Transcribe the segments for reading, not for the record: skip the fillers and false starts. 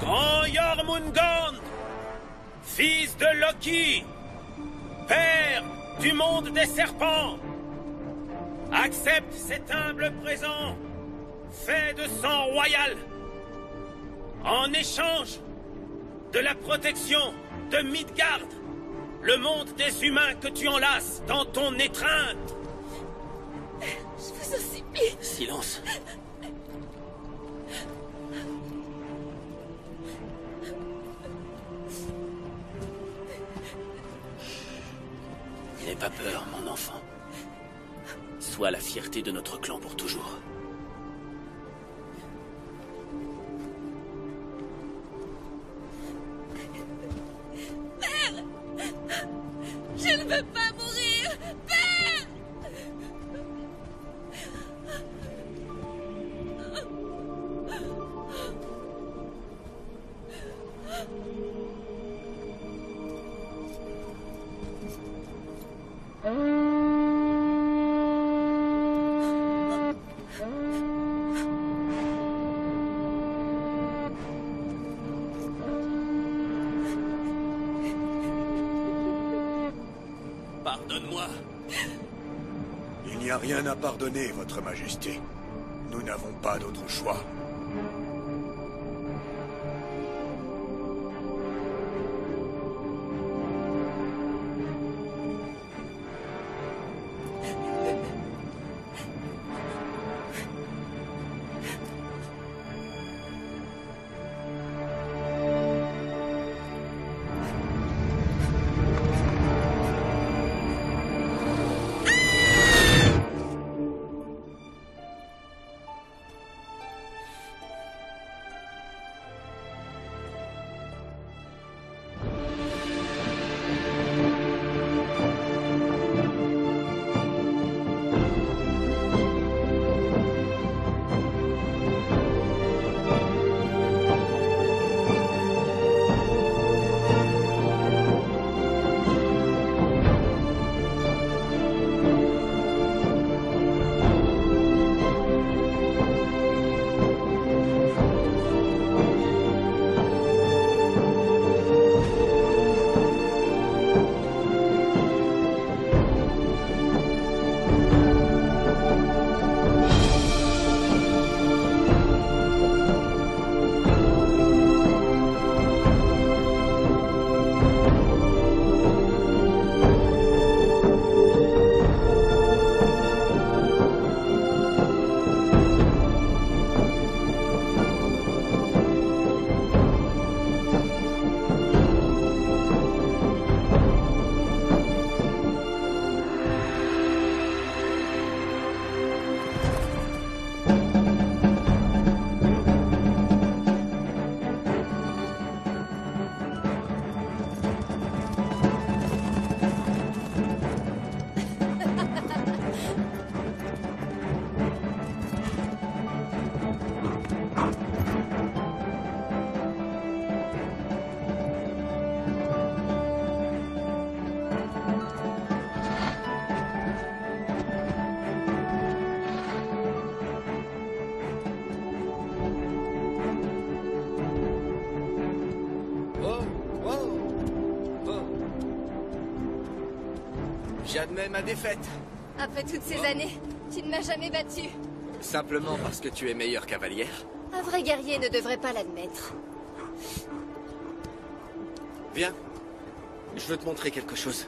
Grand Jormungand, fils de Loki, père du monde des serpents, accepte cet humble présent, fait de sang royal, en échange de la protection de Midgard, le monde des humains que tu enlaces dans ton étreinte. Je vous en supplie. Silence. N'aie pas peur, mon enfant. Sois la fierté de notre clan pour toujours. Père! Je ne veux pas mourir! Père! Pardonne-moi. Il n'y a rien à pardonner, Votre Majesté. Nous n'avons pas d'autre choix. J'admets ma défaite. Après toutes ces années, tu ne m'as jamais battu. Simplement parce que tu es meilleure cavalière. Un vrai guerrier ne devrait pas l'admettre. Viens. Je veux te montrer quelque chose.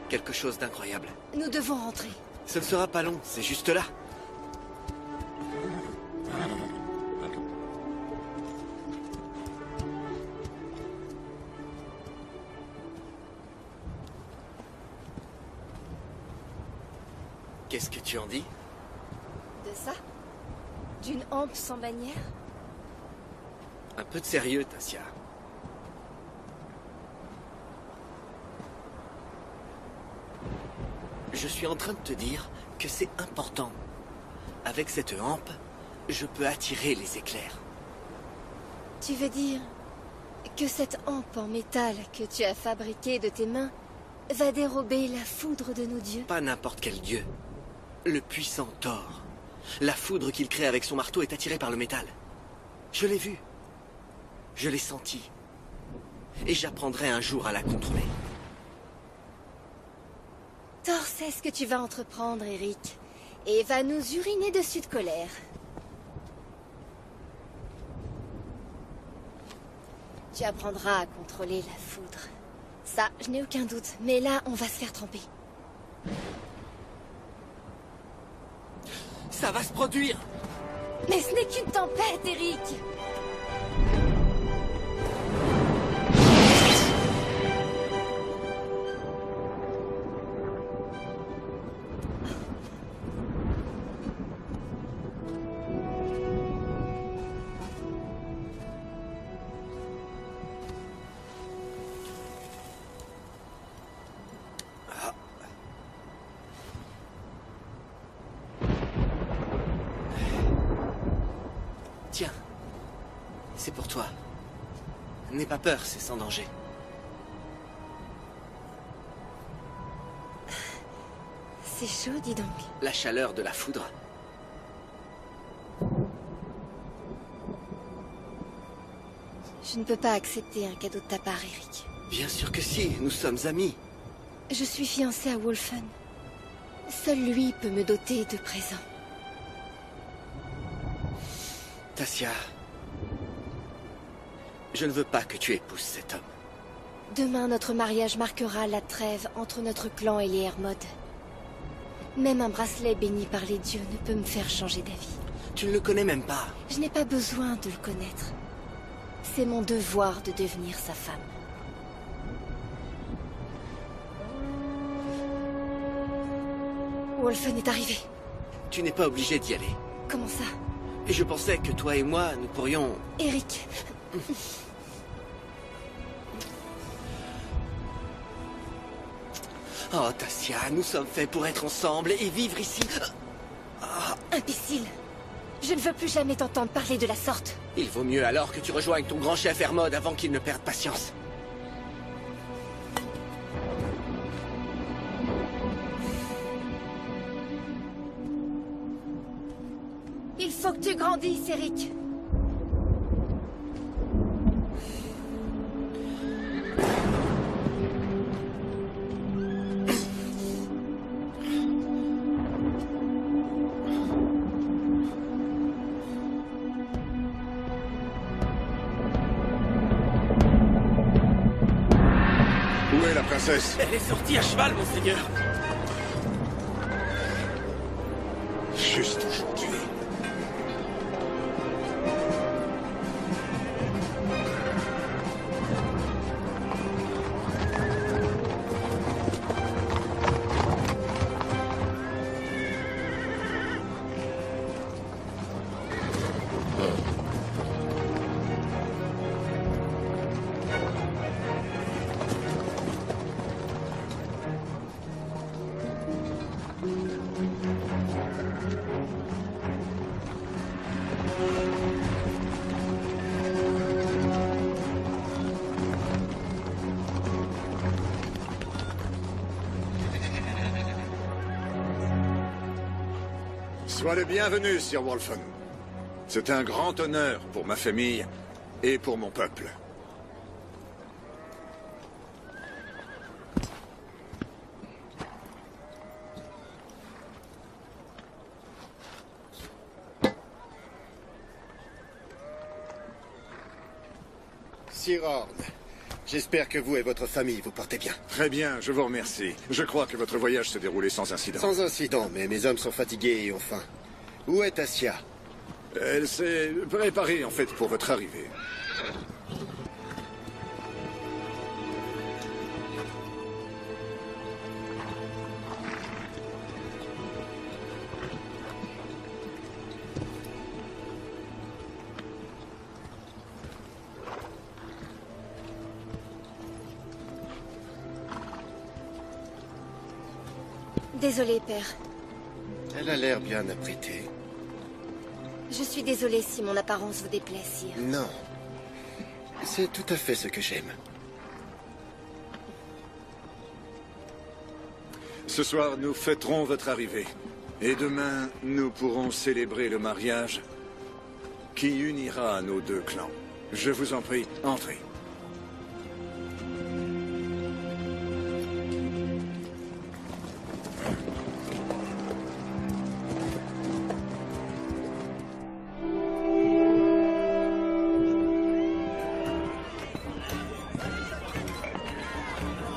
Quelque chose d'incroyable. Nous devons rentrer. Ce ne sera pas long, c'est juste là. Qu'est-ce que tu en dis? De ça? D'une hampe sans bannière? Un peu de sérieux, Tassia. Je suis en train de te dire que c'est important. Avec cette hampe, je peux attirer les éclairs. Tu veux dire que cette hampe en métal que tu as fabriquée de tes mains va dérober la foudre de nos dieux? Pas n'importe quel dieu. Le puissant Thor. La foudre qu'il crée avec son marteau est attirée par le métal. Je l'ai vu. Je l'ai sentie. Et j'apprendrai un jour à la contrôler. Thor sait ce que tu vas entreprendre, Eric. Et va nous uriner dessus de colère. Tu apprendras à contrôler la foudre. Ça, je n'ai aucun doute. Mais là, on va se faire tremper. Ça va se produire! Mais ce n'est qu'une tempête, Eric! Tiens, c'est pour toi. N'aie pas peur, c'est sans danger. C'est chaud, dis donc. La chaleur de la foudre. Je ne peux pas accepter un cadeau de ta part, Eric. Bien sûr que si, nous sommes amis. Je suis fiancée à Wolfen. Seul lui peut me doter de présents. Tassia, je ne veux pas que tu épouses cet homme. Demain, notre mariage marquera la trêve entre notre clan et les Hermodes. Même un bracelet béni par les dieux ne peut me faire changer d'avis. Tu ne le connais même pas. Je n'ai pas besoin de le connaître. C'est mon devoir de devenir sa femme. Wolfen est arrivé. Tu n'es pas obligé d'y aller. Comment ça? Et je pensais que toi et moi, nous pourrions... Eric. Oh, Tassia, nous sommes faits pour être ensemble et vivre ici. Imbécile. Je ne veux plus jamais t'entendre parler de la sorte. Il vaut mieux alors que tu rejoignes ton grand chef Hermod avant qu'il ne perde patience. Il faut que tu grandisses, Eric. Où est la princesse? Elle est sortie à cheval, monseigneur. Juste aujourd'hui. Sois le bienvenu, Sir Wolfen. C'est un grand honneur pour ma famille et pour mon peuple. Sir Horn, j'espère que vous et votre famille vous portez bien. Très bien, je vous remercie. Je crois que votre voyage s'est déroulé sans incident. Sans incident, mais mes hommes sont fatigués et ont faim. Où est Tassia? Elle s'est préparée, en fait, pour votre arrivée. Désolée, père. Elle a l'air bien apprêtée. Je suis désolée si mon apparence vous déplaît, sire. Non. C'est tout à fait ce que j'aime. Ce soir, nous fêterons votre arrivée. Et demain, nous pourrons célébrer le mariage qui unira nos deux clans. Je vous en prie, entrez.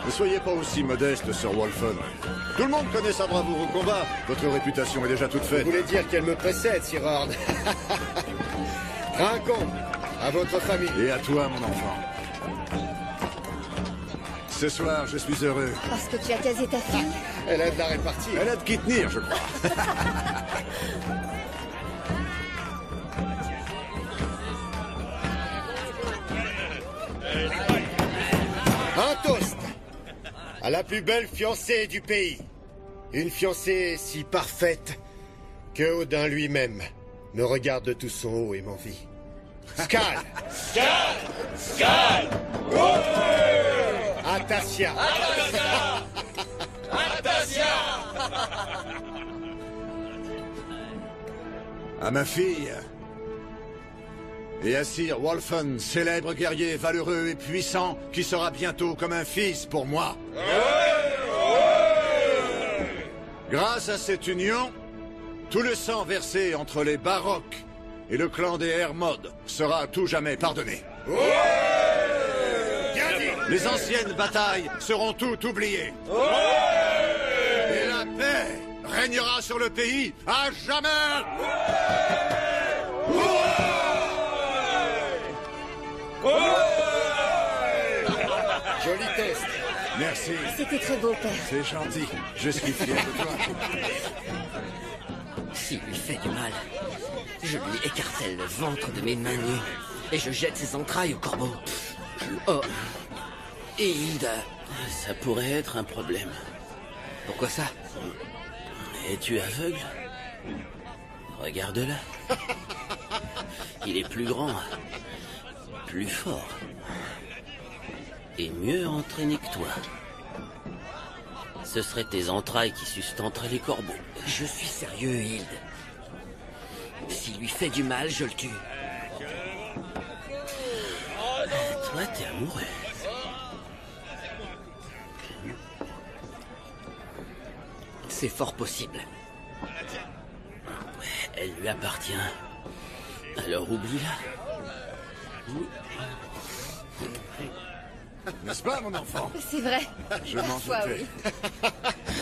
Ne soyez pas aussi modeste, Sir Wolfen. Tout le monde connaît sa bravoure au combat. Votre réputation est déjà toute faite. Vous voulez dire qu'elle me précède, Sir Horn? Trinquons, à votre famille. Et à toi, mon enfant. Ce soir, je suis heureux. Parce que tu as casé ta fille? Elle a de la répartie. Elle a de qui tenir, je crois. Un toast à la plus belle fiancée du pays. Une fiancée si parfaite que Odin lui-même me regarde de tout son haut et m'envie. Skal! Skal! Skal! Atasia! À ma fille. Et à Sir Wolfen, célèbre guerrier valeureux et puissant, qui sera bientôt comme un fils pour moi. Grâce à cette union, tout le sang versé entre les Baroques et le clan des Hermod sera à tout jamais pardonné. Les anciennes batailles seront toutes oubliées. Et la paix régnera sur le pays à jamais. Joli test. Merci, C'était très beau, père. c'est gentil. Je suis fier de toi. S'il lui fait du mal, je lui écartèle le ventre de mes mains nues et je jette ses entrailles au corbeau. Oh. Et Hilda, Ça pourrait être un problème. pourquoi ça? Es-tu aveugle? Regarde-le. Il est plus grand, plus fort et mieux entraîné que toi. Ce seraient tes entrailles qui sustenteraient les corbeaux. Je suis sérieux, Hilde. S'il lui fait du mal, je le tue. Toi, t'es amoureux. C'est fort possible. Elle lui appartient. Alors oublie-la. N'est-ce pas, mon enfant? C'est vrai. Je m'en Parfois, doutais. oui.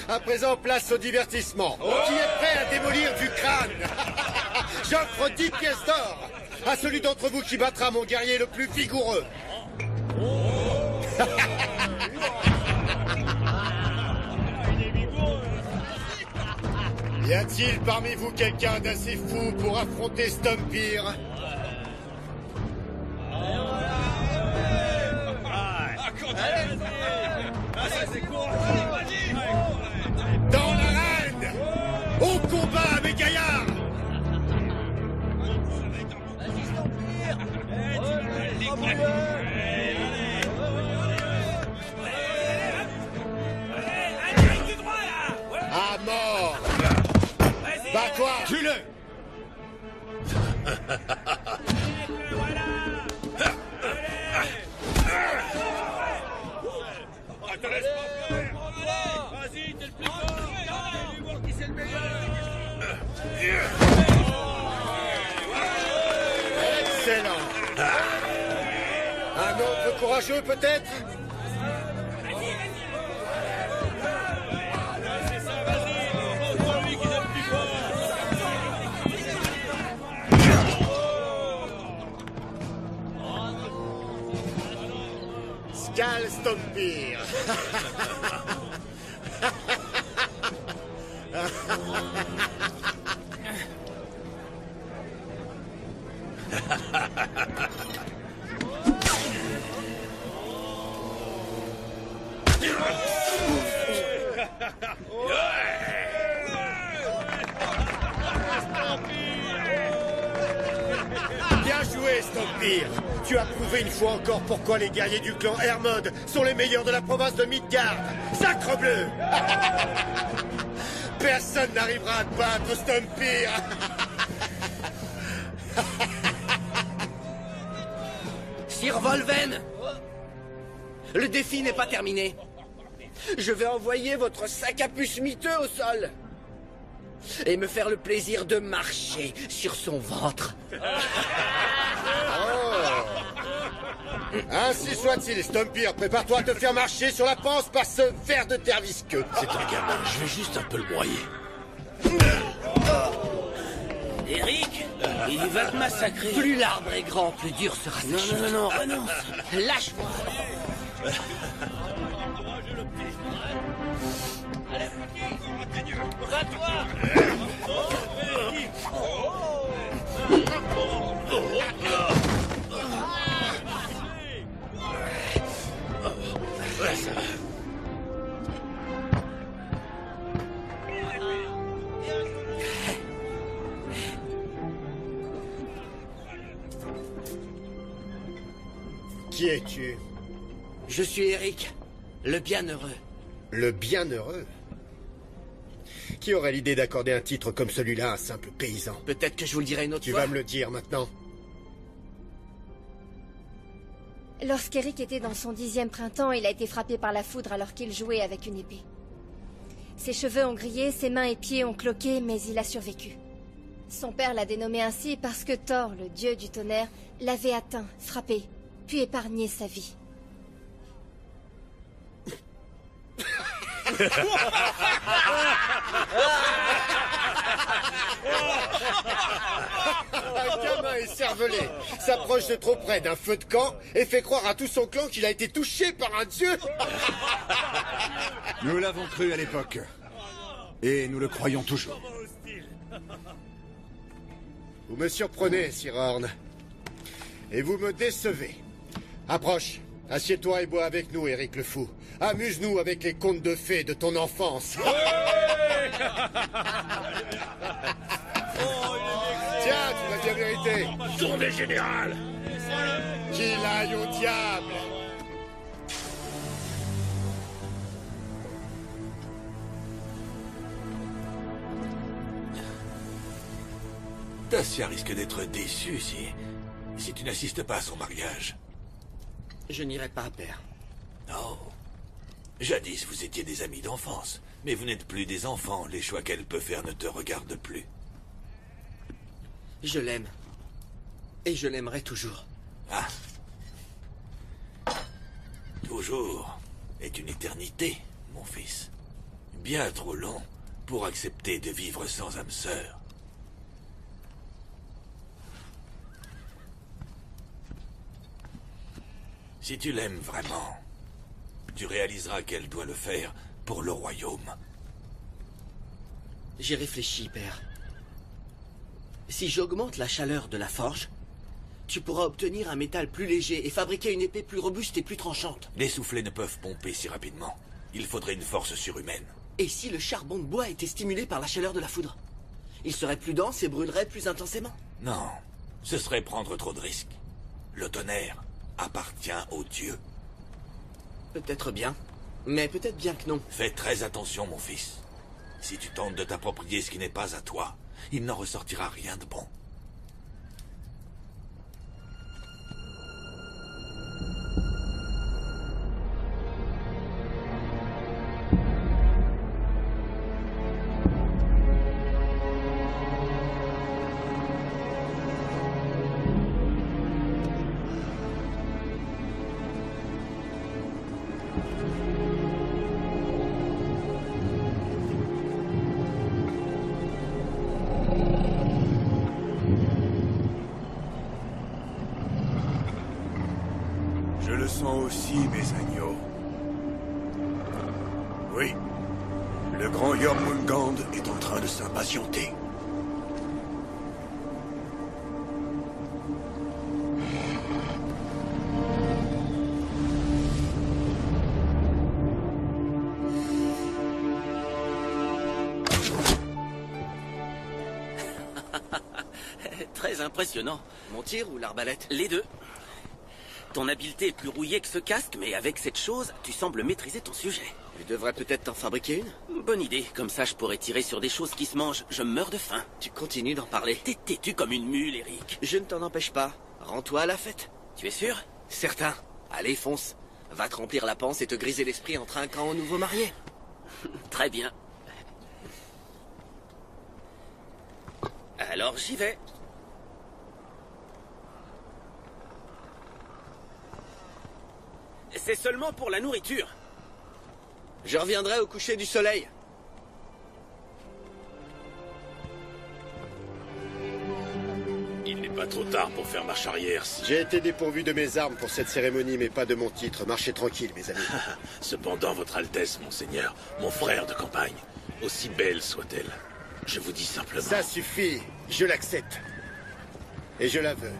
À présent, place au divertissement. Qui est prêt à démolir du crâne? J'offre 10 pièces d'or à celui d'entre vous qui battra mon guerrier le plus vigoureux. Y a-t-il parmi vous quelqu'un d'assez fou pour affronter Stumpir? Dans l'arène! Au combat, mes gaillards! À mort! Bats-toi! Tue-le! Vas-y, t'es le plus fort! Allez voir qui c'est le meilleur! Excellent! Un autre courageux, peut-être? C'est ça, vas-y! Montre lui qui est le plus fort! Skal Stumpir! Bien joué, Stumpir! Tu as prouvé une fois encore pourquoi les guerriers du clan Hermod sont les meilleurs de la province de Midgard! Sacrebleu! Personne n'arrivera à te battre, Stumpir! dire Volven. Le défi n'est pas terminé. Je vais envoyer votre sac à puce miteux au sol. Et me faire le plaisir de marcher sur son ventre. Ainsi soit-il, Stumpir. Prépare-toi à te faire marcher sur la panse par ce ver de terre visqueux. C'est un gamin, je vais juste un peu le broyer. Eric, il va te massacrer. Plus l'arbre est grand, plus dur sera sa chute. Non, renonce. Lâche-moi. Qui es-tu? Je suis Eric, le bienheureux. Le bienheureux? Qui aurait l'idée d'accorder un titre comme celui-là à un simple paysan? Peut-être que je vous le dirai une autre Tu fois. vas me le dire maintenant. Lorsqu'Eric était dans son 10e printemps, il a été frappé par la foudre alors qu'il jouait avec une épée. Ses cheveux ont grillé, ses mains et pieds ont cloqué, mais il a survécu. Son père l'a dénommé ainsi parce que Thor, le dieu du tonnerre, l'avait atteint, frappé, puis épargné sa vie. Un gamin écervelé s'approche de trop près d'un feu de camp et fait croire à tout son clan qu'il a été touché par un dieu. Nous l'avons cru à l'époque. Et nous le croyons toujours. Vous me surprenez, Sir Horn. Et vous me décevez. Approche. Assieds-toi et bois avec nous, Eric le Fou. Amuse-nous avec les contes de fées de ton enfance. Tiens, tu l'as bien mérité. Tournée générale. Qu'il aille au diable. Tassia risque d'être déçue si tu n'assistes pas à son mariage. Je n'irai pas, père. Non. Jadis, vous étiez des amis d'enfance. Mais vous n'êtes plus des enfants. Les choix qu'elle peut faire ne te regardent plus. Je l'aime. Et je l'aimerai toujours. Ah. Toujours est une éternité, mon fils. Bien trop long pour accepter de vivre sans âme sœur. Si tu l'aimes vraiment, tu réaliseras qu'elle doit le faire pour le royaume. J'ai réfléchi, père. Si j'augmente la chaleur de la forge, tu pourras obtenir un métal plus léger et fabriquer une épée plus robuste et plus tranchante. Les soufflets ne peuvent pomper si rapidement. Il faudrait une force surhumaine. Et si le charbon de bois était stimulé par la chaleur de la foudre? Il serait plus dense et brûlerait plus intensément. Non, ce serait prendre trop de risques. Le tonnerre appartient aux dieux. Peut-être bien, mais peut-être bien que non. Fais très attention, mon fils. Si tu tentes de t'approprier ce qui n'est pas à toi, il n'en ressortira rien de bon. Je le sens aussi, mes agneaux. Oui, le grand Jormungand est en train de s'impatienter. Très impressionnant. Mon tir ou l'arbalète? Les deux. Ton habileté est plus rouillée que ce casque, mais avec cette chose, tu sembles maîtriser ton sujet. Tu devrais peut-être t'en fabriquer une? Bonne idée, comme ça je pourrais tirer sur des choses qui se mangent. Je meurs de faim. Tu continues d'en parler. T'es têtu comme une mule, Eric. Je ne t'en empêche pas. Rends-toi à la fête. Tu es sûr? Certain. Allez, fonce. Va te remplir la panse et te griser l'esprit en trinquant au nouveau marié. Très bien. Alors j'y vais. C'est seulement pour la nourriture. Je reviendrai au coucher du soleil. Il n'est pas trop tard pour faire marche arrière. J'ai été dépourvu de mes armes pour cette cérémonie, mais pas de mon titre. Marchez tranquille, mes amis. Cependant, votre Altesse, monseigneur, mon frère de campagne, aussi belle soit-elle, je vous dis simplement... Ça suffit. Je l'accepte. Et je la veux.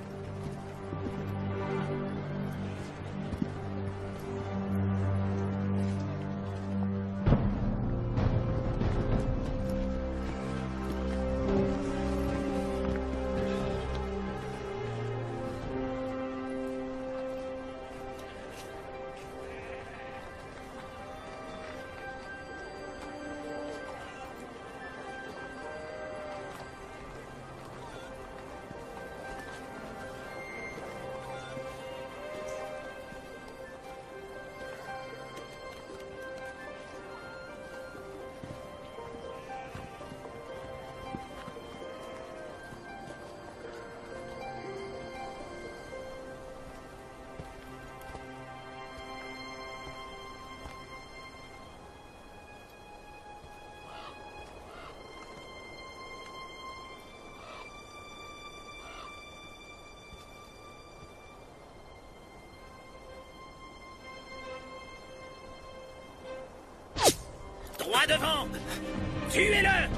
Droit devant! Tuez-le!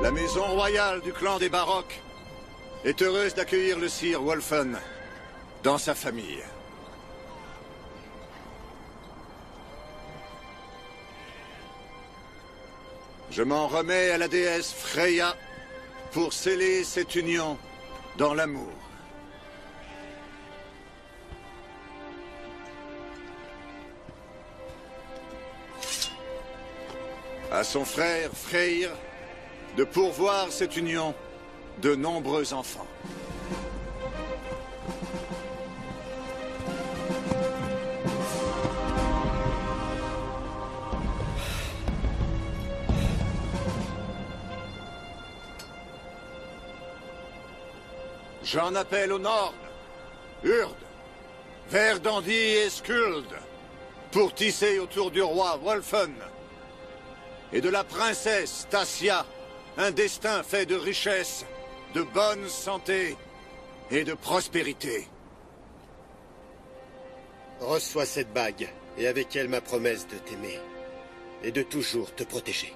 La maison royale du clan des Baroques est heureuse d'accueillir le sire Wolfen dans sa famille. Je m'en remets à la déesse Freya pour sceller cette union dans l'amour. À son frère Freyr de pourvoir cette union de nombreux enfants. J'en appelle au nord, Urd, Verdandi et Skuld, pour tisser autour du roi Wolfen et de la princesse Tassia un destin fait de richesse, de bonne santé et de prospérité. Reçois cette bague, et avec elle ma promesse de t'aimer, et de toujours te protéger.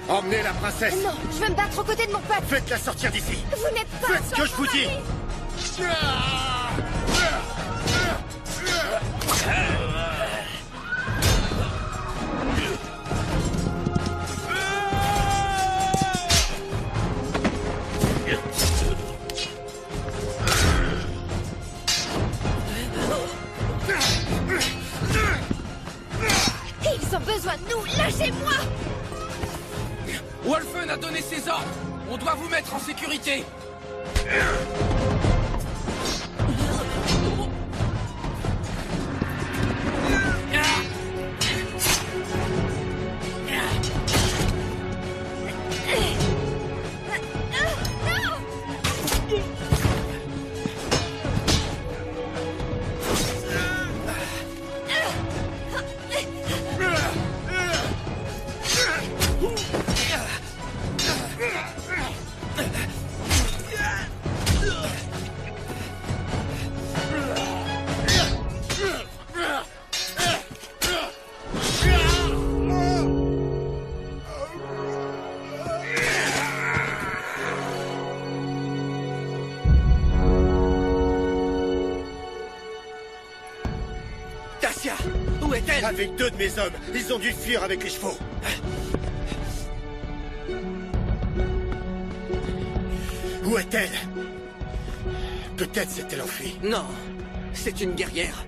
Emmenez la princesse! Non, je veux me battre aux côtés de mon peuple! Faites-la sortir d'ici! Vous n'êtes pas... Faites ce que je vous dis! Ils ont besoin de nous! Lâchez-moi! Wolfen a donné ses ordres. On doit vous mettre en sécurité. Avec 2 de mes hommes, ils ont dû fuir avec les chevaux. Où est-elle? Peut-être s'est-elle enfuie. Non, c'est une guerrière.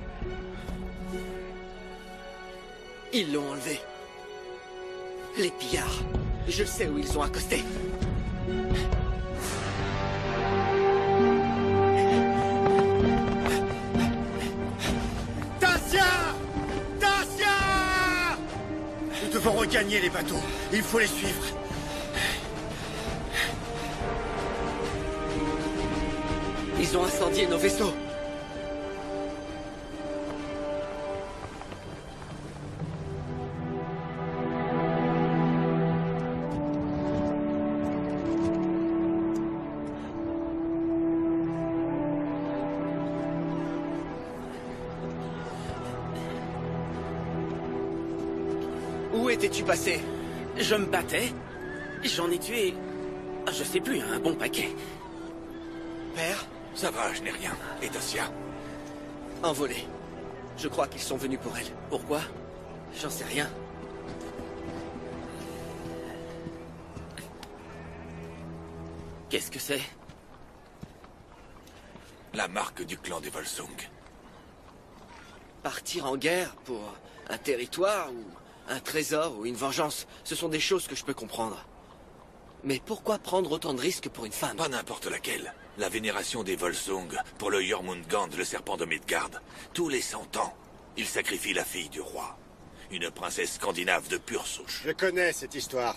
Ils l'ont enlevée. Les pillards. Je sais où ils ont accosté. Tassia! Tassia! Nous devons regagner les bateaux. Il faut les suivre. Ils ont incendié nos vaisseaux. Où étais-tu passé? Je me battais. J'en ai tué... je sais plus, un bon paquet. Père? Ça va, je n'ai rien. Et Tassia? Envolé. Je crois qu'ils sont venus pour elle. Pourquoi? J'en sais rien. Qu'est-ce que c'est? La marque du clan des Volsung. Partir en guerre pour un territoire ou un trésor ou une vengeance, ce sont des choses que je peux comprendre. Mais pourquoi prendre autant de risques pour une femme? Pas n'importe laquelle. La vénération des Volsung pour le Jormungand, le serpent de Midgard. Tous les 100 ans, ils sacrifient la fille du roi. Une princesse scandinave de pure souche. Je connais cette histoire.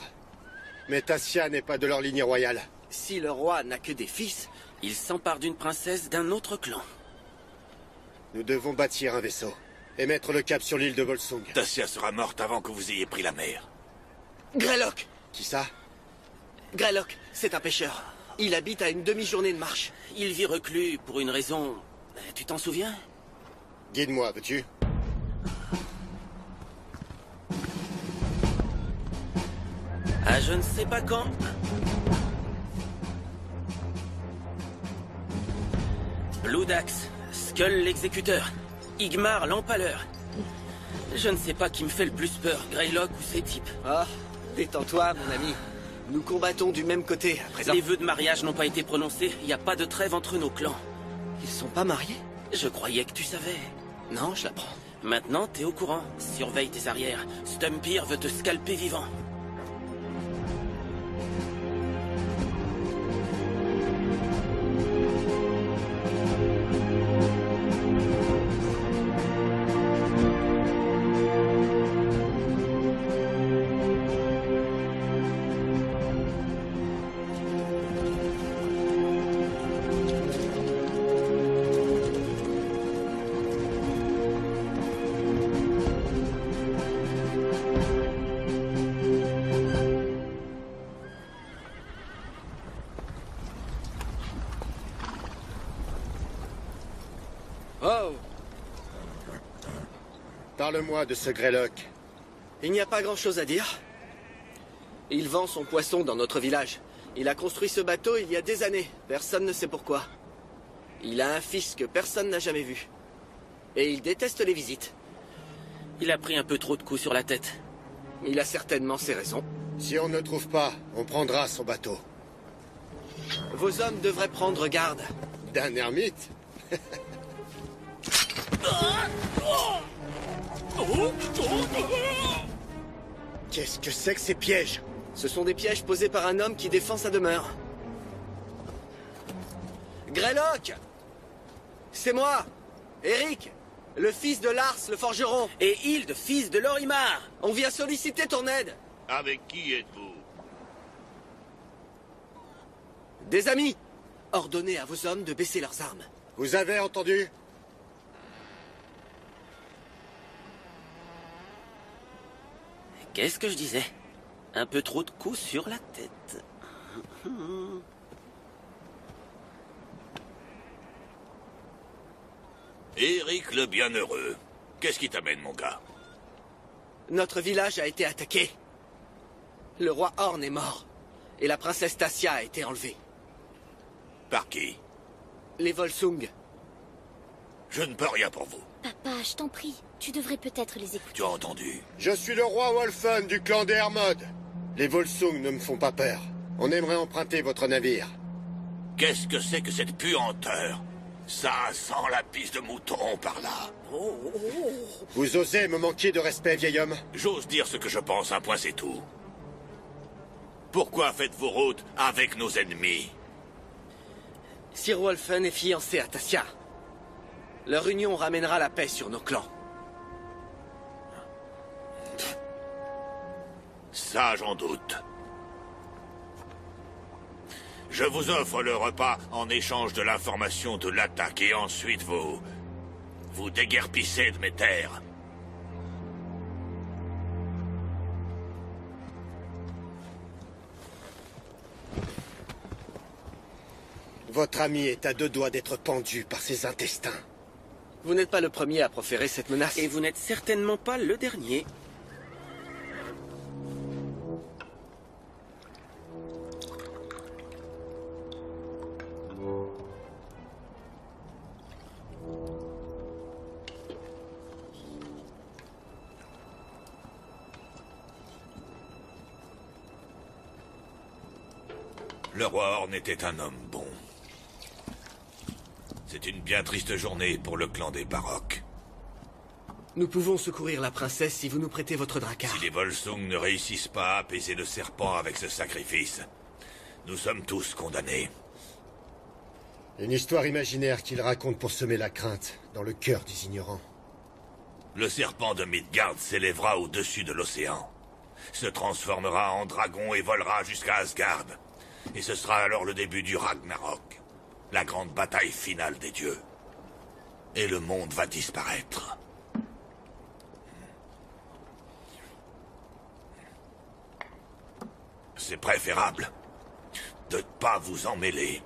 Mais Tassia n'est pas de leur lignée royale. Si le roi n'a que des fils, Il s'empare d'une princesse d'un autre clan. Nous devons bâtir un vaisseau et mettre le cap sur l'île de Volsung. Tassia sera morte avant que vous ayez pris la mer. Greylock! Qui ça? Greylock, c'est un pêcheur. Il habite à une demi-journée de marche. Il vit reclus pour une raison... Tu t'en souviens? Guide-moi, veux-tu? Ah, je ne sais pas quand... Bloodaxe, Skull l'exécuteur, Igmar l'empaleur. Je ne sais pas qui me fait le plus peur, Greylock ou ces types. Ah, détends-toi, mon ami. Nous combattons du même côté, à présent. Les vœux de mariage n'ont pas été prononcés, il n'y a pas de trêve entre nos clans. Ils sont pas mariés? Je croyais que tu savais. Non, je l'apprends. Maintenant, t'es au courant. Surveille tes arrières. Stumpir veut te scalper vivant. Oh! Parle-moi de ce Greylock. Il n'y a pas grand-chose à dire. Il vend son poisson dans notre village. Il a construit ce bateau il y a des années. Personne ne sait pourquoi. Il a un fils que personne n'a jamais vu. Et il déteste les visites. Il a pris un peu trop de coups sur la tête. Il a certainement ses raisons. Si on ne trouve pas, on prendra son bateau. Vos hommes devraient prendre garde. D'un ermite? Qu'est-ce que c'est que ces pièges? Ce sont des pièges posés par un homme qui défend sa demeure. Greylock! C'est moi, Eric, le fils de Lars, le forgeron. Et Hild, fils de Lorimar. On vient solliciter ton aide. Avec qui êtes-vous? Des amis. Ordonnez à vos hommes de baisser leurs armes. Vous avez entendu? Qu'est-ce que je disais? Un peu trop de coups sur la tête. Eric le Bienheureux. Qu'est-ce qui t'amène, mon gars? Notre village a été attaqué. Le roi Horn est mort. Et la princesse Tassia a été enlevée. Par qui? Les Volsung. Je ne peux rien pour vous. Papa, je t'en prie, tu devrais peut-être les écouter. Tu as entendu? Je suis le roi Wolfen du clan des Hermod. Les Volsung ne me font pas peur. On aimerait emprunter votre navire. Qu'est-ce que c'est que cette puanteur? Ça sent la pisse de mouton par là. Vous osez me manquer de respect, vieil homme? J'ose dire ce que je pense, un point c'est tout. Pourquoi faites-vous route avec nos ennemis? Sir Wolfen est fiancé à Tassia. Leur union ramènera la paix sur nos clans. Ça, j'en doute. Je vous offre le repas en échange de l'information de l'attaque et ensuite vous déguerpissez de mes terres. Votre ami est à 2 doigts d'être pendu par ses intestins. Vous n'êtes pas le premier à proférer cette menace. Et vous n'êtes certainement pas le dernier. Le roi Horn était un homme bon. C'est une bien triste journée pour le clan des Baroques. Nous pouvons secourir la princesse si vous nous prêtez votre drakkar. Si les Volsung ne réussissent pas à apaiser le serpent avec ce sacrifice, nous sommes tous condamnés. Une histoire imaginaire qu'il raconte pour semer la crainte dans le cœur des ignorants. Le serpent de Midgard s'élèvera au-dessus de l'océan, se transformera en dragon et volera jusqu'à Asgard. Et ce sera alors le début du Ragnarok, la grande bataille finale des dieux. Et le monde va disparaître. C'est préférable de ne pas vous en mêler.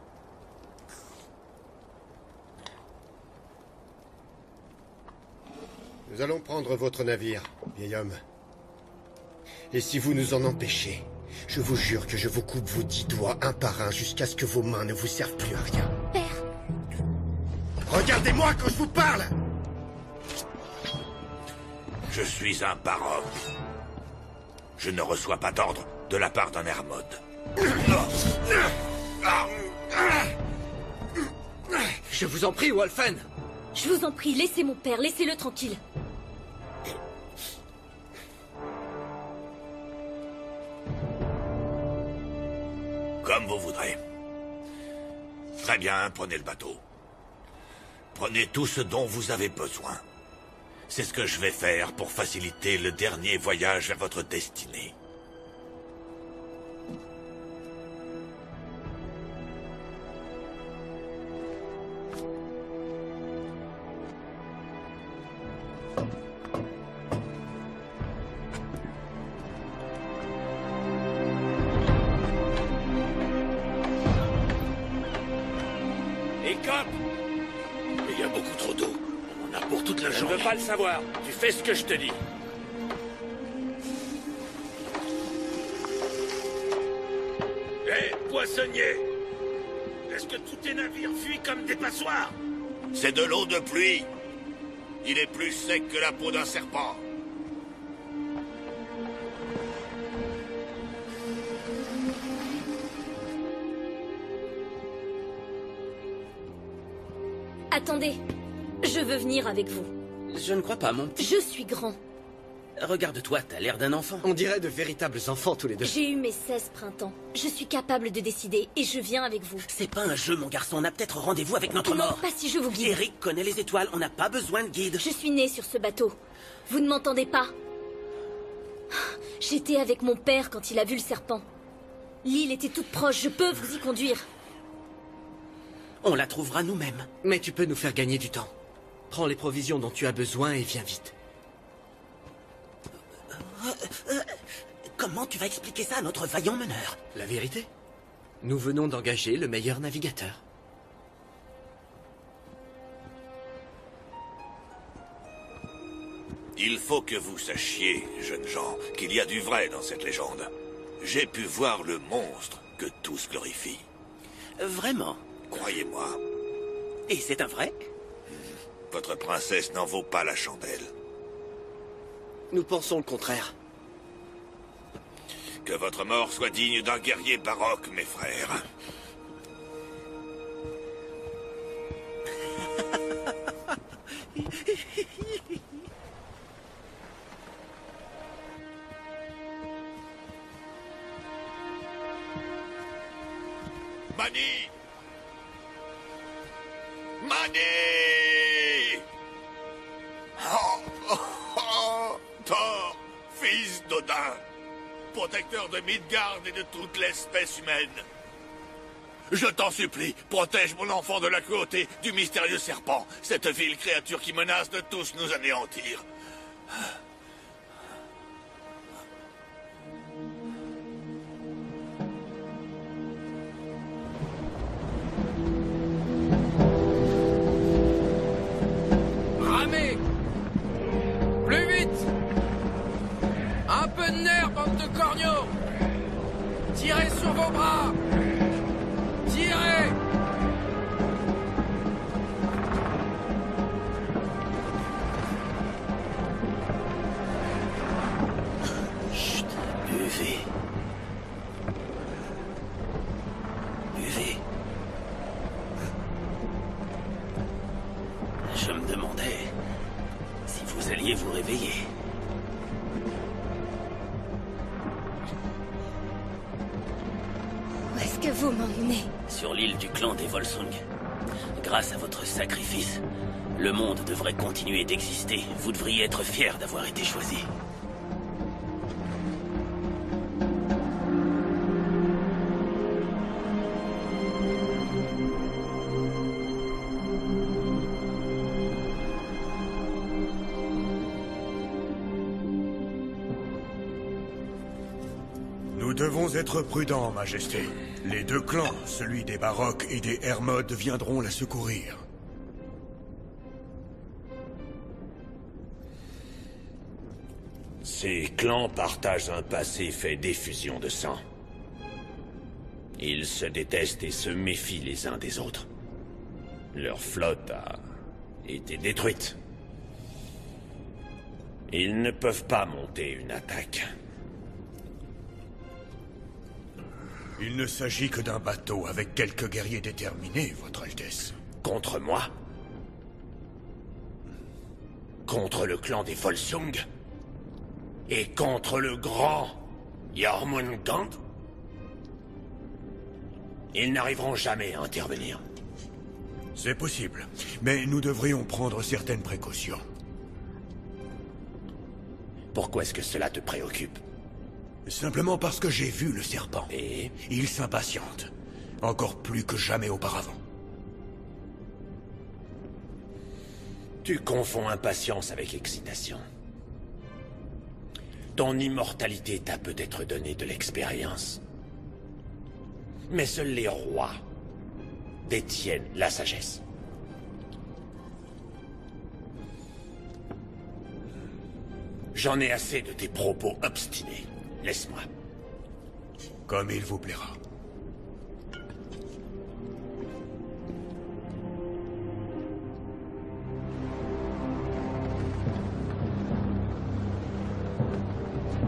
Nous allons prendre votre navire, vieil homme. Et si vous nous en empêchez, je vous jure que je vous coupe vos 10 doigts un par un jusqu'à ce que vos mains ne vous servent plus à rien. Père! Regardez-moi quand je vous parle! Je suis un Barok. Je ne reçois pas d'ordre de la part d'un Hermod. Je vous en prie, Wolfen! Je vous en prie, laissez mon père, laissez-le tranquille. Comme vous voudrez. Très bien, prenez le bateau. Prenez tout ce dont vous avez besoin. C'est ce que je vais faire pour faciliter le dernier voyage vers votre destinée. Il y a beaucoup trop d'eau. On en a pour toute la journée. Je veux pas le savoir. Tu fais ce que je te dis. Hé, poissonnier! Est-ce que tous tes navires fuient comme des passoires? C'est de l'eau de pluie. Il est plus sec que la peau d'un serpent. Attendez, je veux venir avec vous. Je ne crois pas, mon petit. Je suis grand. Regarde-toi, t'as l'air d'un enfant. On dirait de véritables enfants tous les deux. J'ai eu mes 16 printemps. Je suis capable de décider et je viens avec vous. C'est pas un jeu, mon garçon. On a peut-être rendez-vous avec notre Non, mort. pas si je vous guide. Eric connaît les étoiles. On n'a pas besoin de guide. Je suis née sur ce bateau. Vous ne m'entendez pas? J'étais avec mon père quand il a vu le serpent. L'île était toute proche. Je peux vous y conduire. On la trouvera nous-mêmes. Mais tu peux nous faire gagner du temps. Prends les provisions dont tu as besoin et viens vite. Comment tu vas expliquer ça à notre vaillant meneur? La vérité? Nous venons d'engager le meilleur navigateur. Il faut que vous sachiez, jeunes gens, qu'il y a du vrai dans cette légende. J'ai pu voir le monstre que tous glorifient. Vraiment? Croyez-moi. Et c'est un vrai? Votre princesse n'en vaut pas la chandelle. Nous pensons le contraire. Que votre mort soit digne d'un guerrier baroque, mes frères. Mani! Mani! Oh, oh, oh, Thor, fils d'Odin, protecteur de Midgard et de toute l'espèce humaine. Je t'en supplie, protège mon enfant de la cruauté du mystérieux serpent, cette vile créature qui menace de tous nous anéantir. Ramez! Plus vite! Un peu de nerf, bande de corneaux! Tirez sur vos bras! Tirez! Chut, buvez. Buvez. Je me demandais si vous alliez vous réveiller. Où est-ce que vous m'emmenez? Sur l'île du clan des Volsung. Grâce à votre sacrifice, le monde devrait continuer d'exister. Vous devriez être fiers d'avoir été choisi. Nous devons être prudents, Majesté. Les deux clans, celui des Baroques et des Hermods, viendront la secourir. Ces clans partagent un passé fait d'effusion de sang. Ils se détestent et se méfient les uns des autres. Leur flotte a été détruite. Ils ne peuvent pas monter une attaque. Il ne s'agit que d'un bateau avec quelques guerriers déterminés, Votre Altesse. Contre moi? Contre le clan des Volsung? Et contre le grand Jormungand? Ils n'arriveront jamais à intervenir. C'est possible, mais nous devrions prendre certaines précautions. Pourquoi est-ce que cela te préoccupe? Simplement parce que j'ai vu le serpent. Et? Il s'impatiente. Encore plus que jamais auparavant. Tu confonds impatience avec excitation. Ton immortalité t'a peut-être donné de l'expérience. Mais seuls les rois détiennent la sagesse. J'en ai assez de tes propos obstinés. Laisse-moi. Comme il vous plaira.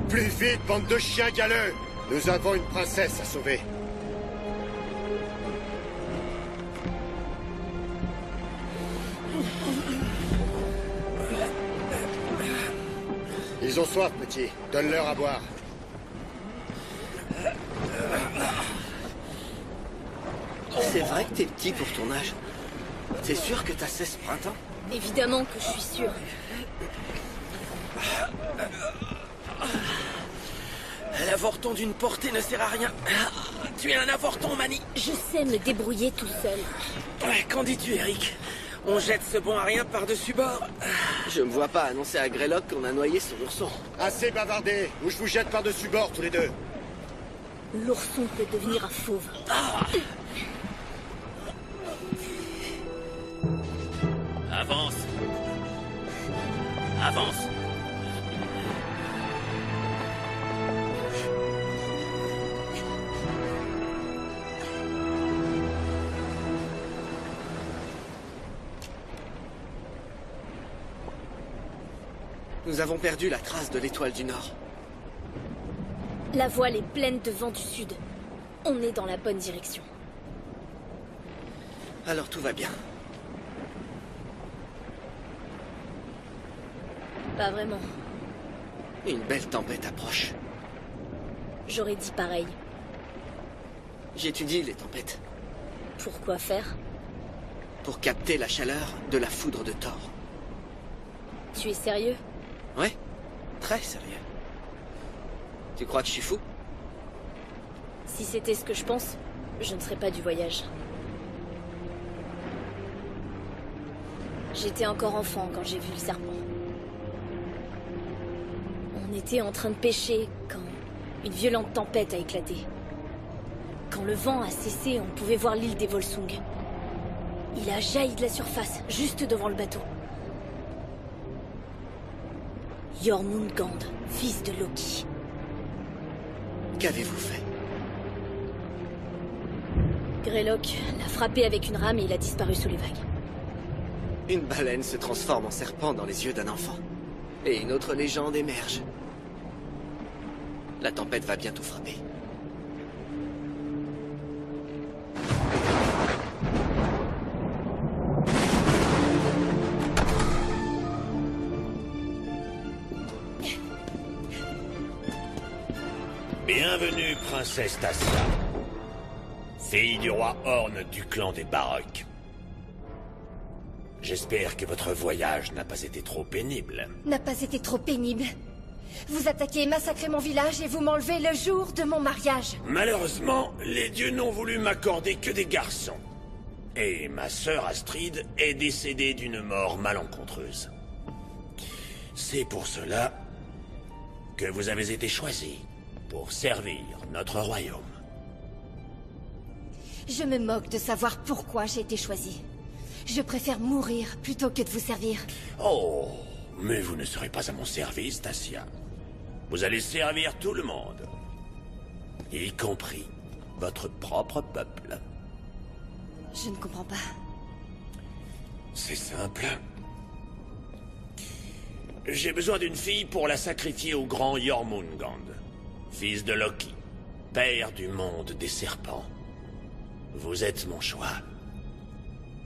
Plus vite, bande de chiens galeux! Nous avons une princesse à sauver. Ils ont soif, petit. Donne-leur à boire. C'est vrai que t'es petit pour ton âge. T'es sûr que t'as 16 printemps? Évidemment que je suis sûre. L'avorton d'une portée ne sert à rien. Tu es un avorton, Mani. Je sais me débrouiller tout seul. Qu'en dis-tu, Eric? On jette ce bon à rien par-dessus bord? Je me vois pas annoncer à Greylock qu'on a noyé son ourson. Assez bavardé, ou je vous jette par-dessus bord tous les deux. L'ourson peut devenir un fauve. Avance. Avance. Nous avons perdu la trace de l'étoile du Nord. La voile est pleine de vent du sud. On est dans la bonne direction. Alors tout va bien. Pas vraiment. Une belle tempête approche. J'aurais dit pareil. J'étudie les tempêtes. Pourquoi faire? Pour capter la chaleur de la foudre de Thor. Tu es sérieux? Ouais, très sérieux. Tu crois que je suis fou? Si c'était ce que je pense, je ne serais pas du voyage. J'étais encore enfant quand j'ai vu le serpent. On était en train de pêcher quand une violente tempête a éclaté. Quand le vent a cessé, on pouvait voir l'île des Volsung. Il a jailli de la surface, juste devant le bateau. Jormungand, fils de Loki. Qu'avez-vous fait? Greylock l'a frappé avec une rame et il a disparu sous les vagues. Une baleine se transforme en serpent dans les yeux d'un enfant. Et une autre légende émerge. La tempête va bientôt frapper. Bienvenue, princesse Tassia. Fille du roi Horn du clan des Baroques. J'espère que votre voyage n'a pas été trop pénible. N'a pas été trop pénible. Vous attaquez et massacrez mon village et vous m'enlevez le jour de mon mariage. Malheureusement, les dieux n'ont voulu m'accorder que des garçons. Et ma sœur Astrid est décédée d'une mort malencontreuse. C'est pour cela que vous avez été choisi pour servir notre royaume. Je me moque de savoir pourquoi j'ai été choisi. Je préfère mourir plutôt que de vous servir. Oh, mais vous ne serez pas à mon service, Tassia. Vous allez servir tout le monde, y compris votre propre peuple. Je ne comprends pas. C'est simple. J'ai besoin d'une fille pour la sacrifier au grand Jormungand, fils de Loki, père du monde des serpents. Vous êtes mon choix.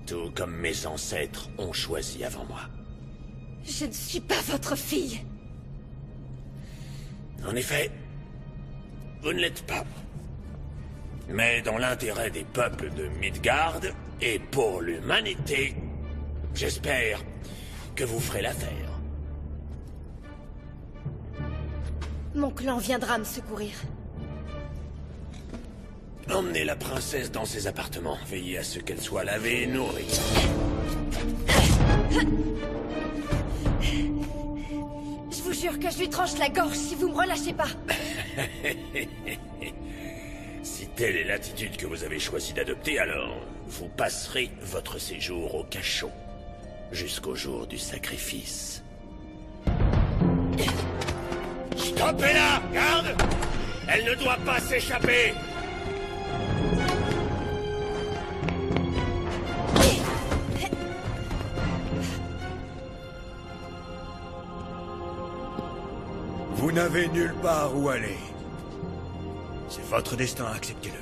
Tout comme mes ancêtres ont choisi avant moi. Je ne suis pas votre fille. En effet, vous ne l'êtes pas. Mais dans l'intérêt des peuples de Midgard et pour l'humanité, j'espère que vous ferez l'affaire. Mon clan viendra me secourir. Emmenez la princesse dans ses appartements. Veillez à ce qu'elle soit lavée et nourrie. Je vous jure que je lui tranche la gorge si vous me relâchez pas. Si telle est l'attitude que vous avez choisi d'adopter, alors vous passerez votre séjour au cachot jusqu'au jour du sacrifice. Stoppez-la! Garde! Elle ne doit pas s'échapper! Vous n'avez nulle part où aller. C'est votre destin, acceptez-le.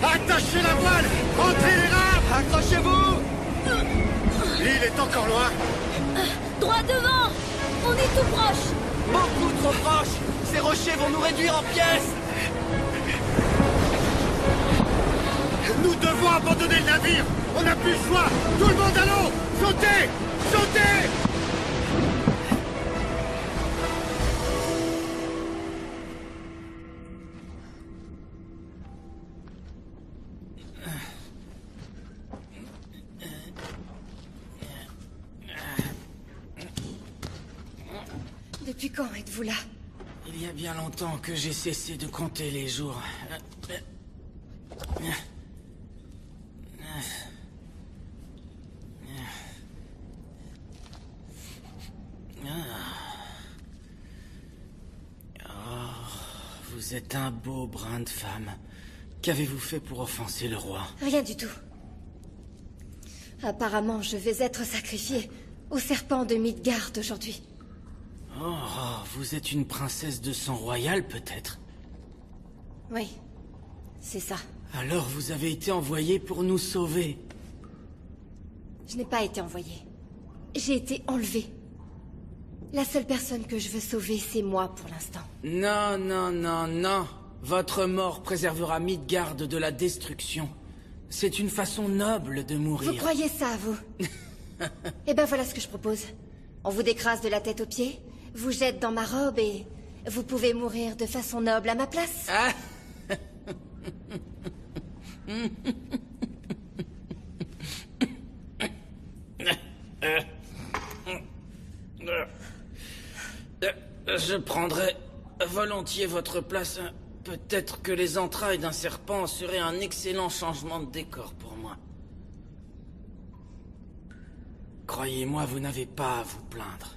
Attachez la voile! Rentrez les rames! Accrochez-vous! L'île est encore loin! Droit devant! On est tout proche! Beaucoup trop proche! Ces rochers vont nous réduire en pièces! Nous devons abandonner le navire! On n'a plus le choix! Tout le monde à l'eau! Sautez! Sautez! Depuis quand êtes-vous là? Il y a bien longtemps que j'ai cessé de compter les jours. Vous êtes un beau brin de femme. Qu'avez-vous fait pour offenser le roi? Rien du tout. Apparemment, je vais être sacrifiée au serpent de Midgard aujourd'hui. Oh, vous êtes une princesse de sang royal, peut-être? Oui, c'est ça. Alors vous avez été envoyée pour nous sauver. Je n'ai pas été envoyée. J'ai été enlevée. La seule personne que je veux sauver, c'est moi pour l'instant. Non, non, non, non. Votre mort préservera Midgard de la destruction. C'est une façon noble de mourir. Vous croyez ça, vous? Eh ben voilà ce que je propose. On vous décrase de la tête aux pieds, vous jette dans ma robe et vous pouvez mourir de façon noble à ma place. Ah. Je prendrais volontiers votre place. Peut-être que les entrailles d'un serpent seraient un excellent changement de décor pour moi. Croyez-moi, vous n'avez pas à vous plaindre.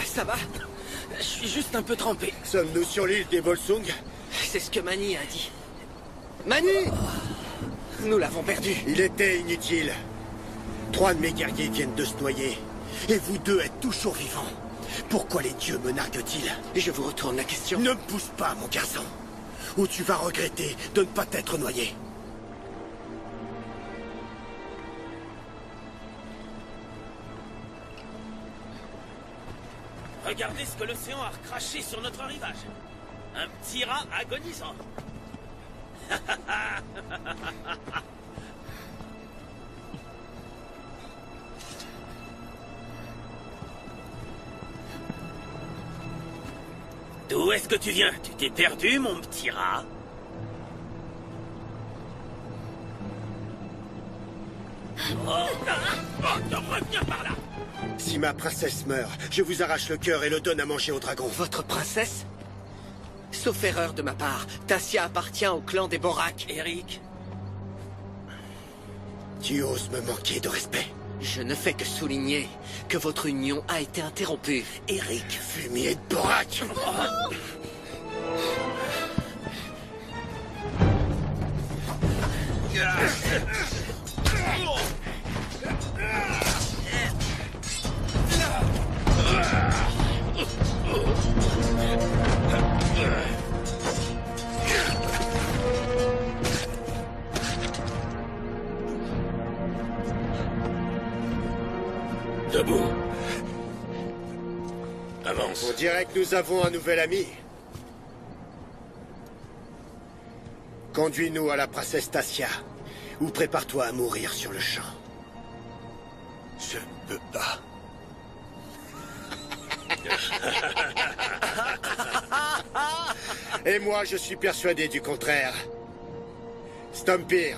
Ça va? Je suis juste un peu trempé. Sommes-nous sur l'île des Volsung? C'est ce que Mani a dit. Mani! Nous l'avons perdu. Il était inutile. 3 de mes guerriers viennent de se noyer. Et vous deux êtes toujours vivants. Pourquoi les dieux me narguent-ils? Je vous retourne la question. Ne me pousse pas, mon garçon. Ou tu vas regretter de ne pas t'être noyé. Regardez ce que l'océan a recraché sur notre rivage. Un petit rat agonisant. D'où est-ce que tu viens? Tu t'es perdu, mon petit rat? Reviens par là! Si ma princesse meurt, je vous arrache le cœur et le donne à manger au dragon. Votre princesse? Sauf erreur de ma part, Tassia appartient au clan des Borak. Eric? Tu oses me manquer de respect? Je ne fais que souligner que votre union a été interrompue. Eric, fumier de Borak! Debout. Avance. On dirait que nous avons un nouvel ami. Conduis-nous à la princesse Tassia, ou prépare-toi à mourir sur le champ. Je ne peux pas. Et moi, je suis persuadé du contraire. Stompir,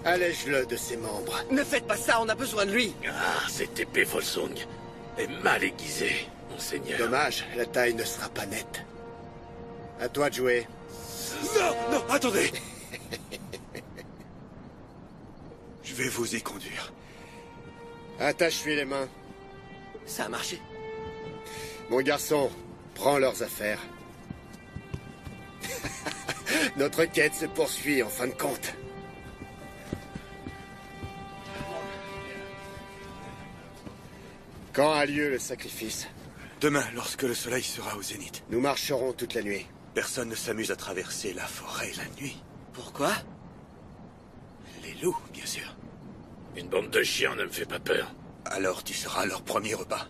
allège-le de ses membres. Ne faites pas ça, on a besoin de lui. Ah, cette épée Volsung est mal aiguisée, monseigneur. Dommage, la taille ne sera pas nette. À toi de jouer. Non, non, attendez. Je vais vous y conduire. Attache-lui les mains. Ça a marché. Mon garçon, prends leurs affaires. Notre quête se poursuit en fin de compte. Quand a lieu le sacrifice? Demain, lorsque le soleil sera au zénith. Nous marcherons toute la nuit. Personne ne s'amuse à traverser la forêt la nuit. Pourquoi? Les loups, bien sûr. Une bande de chiens ne me fait pas peur. Alors tu seras leur premier repas.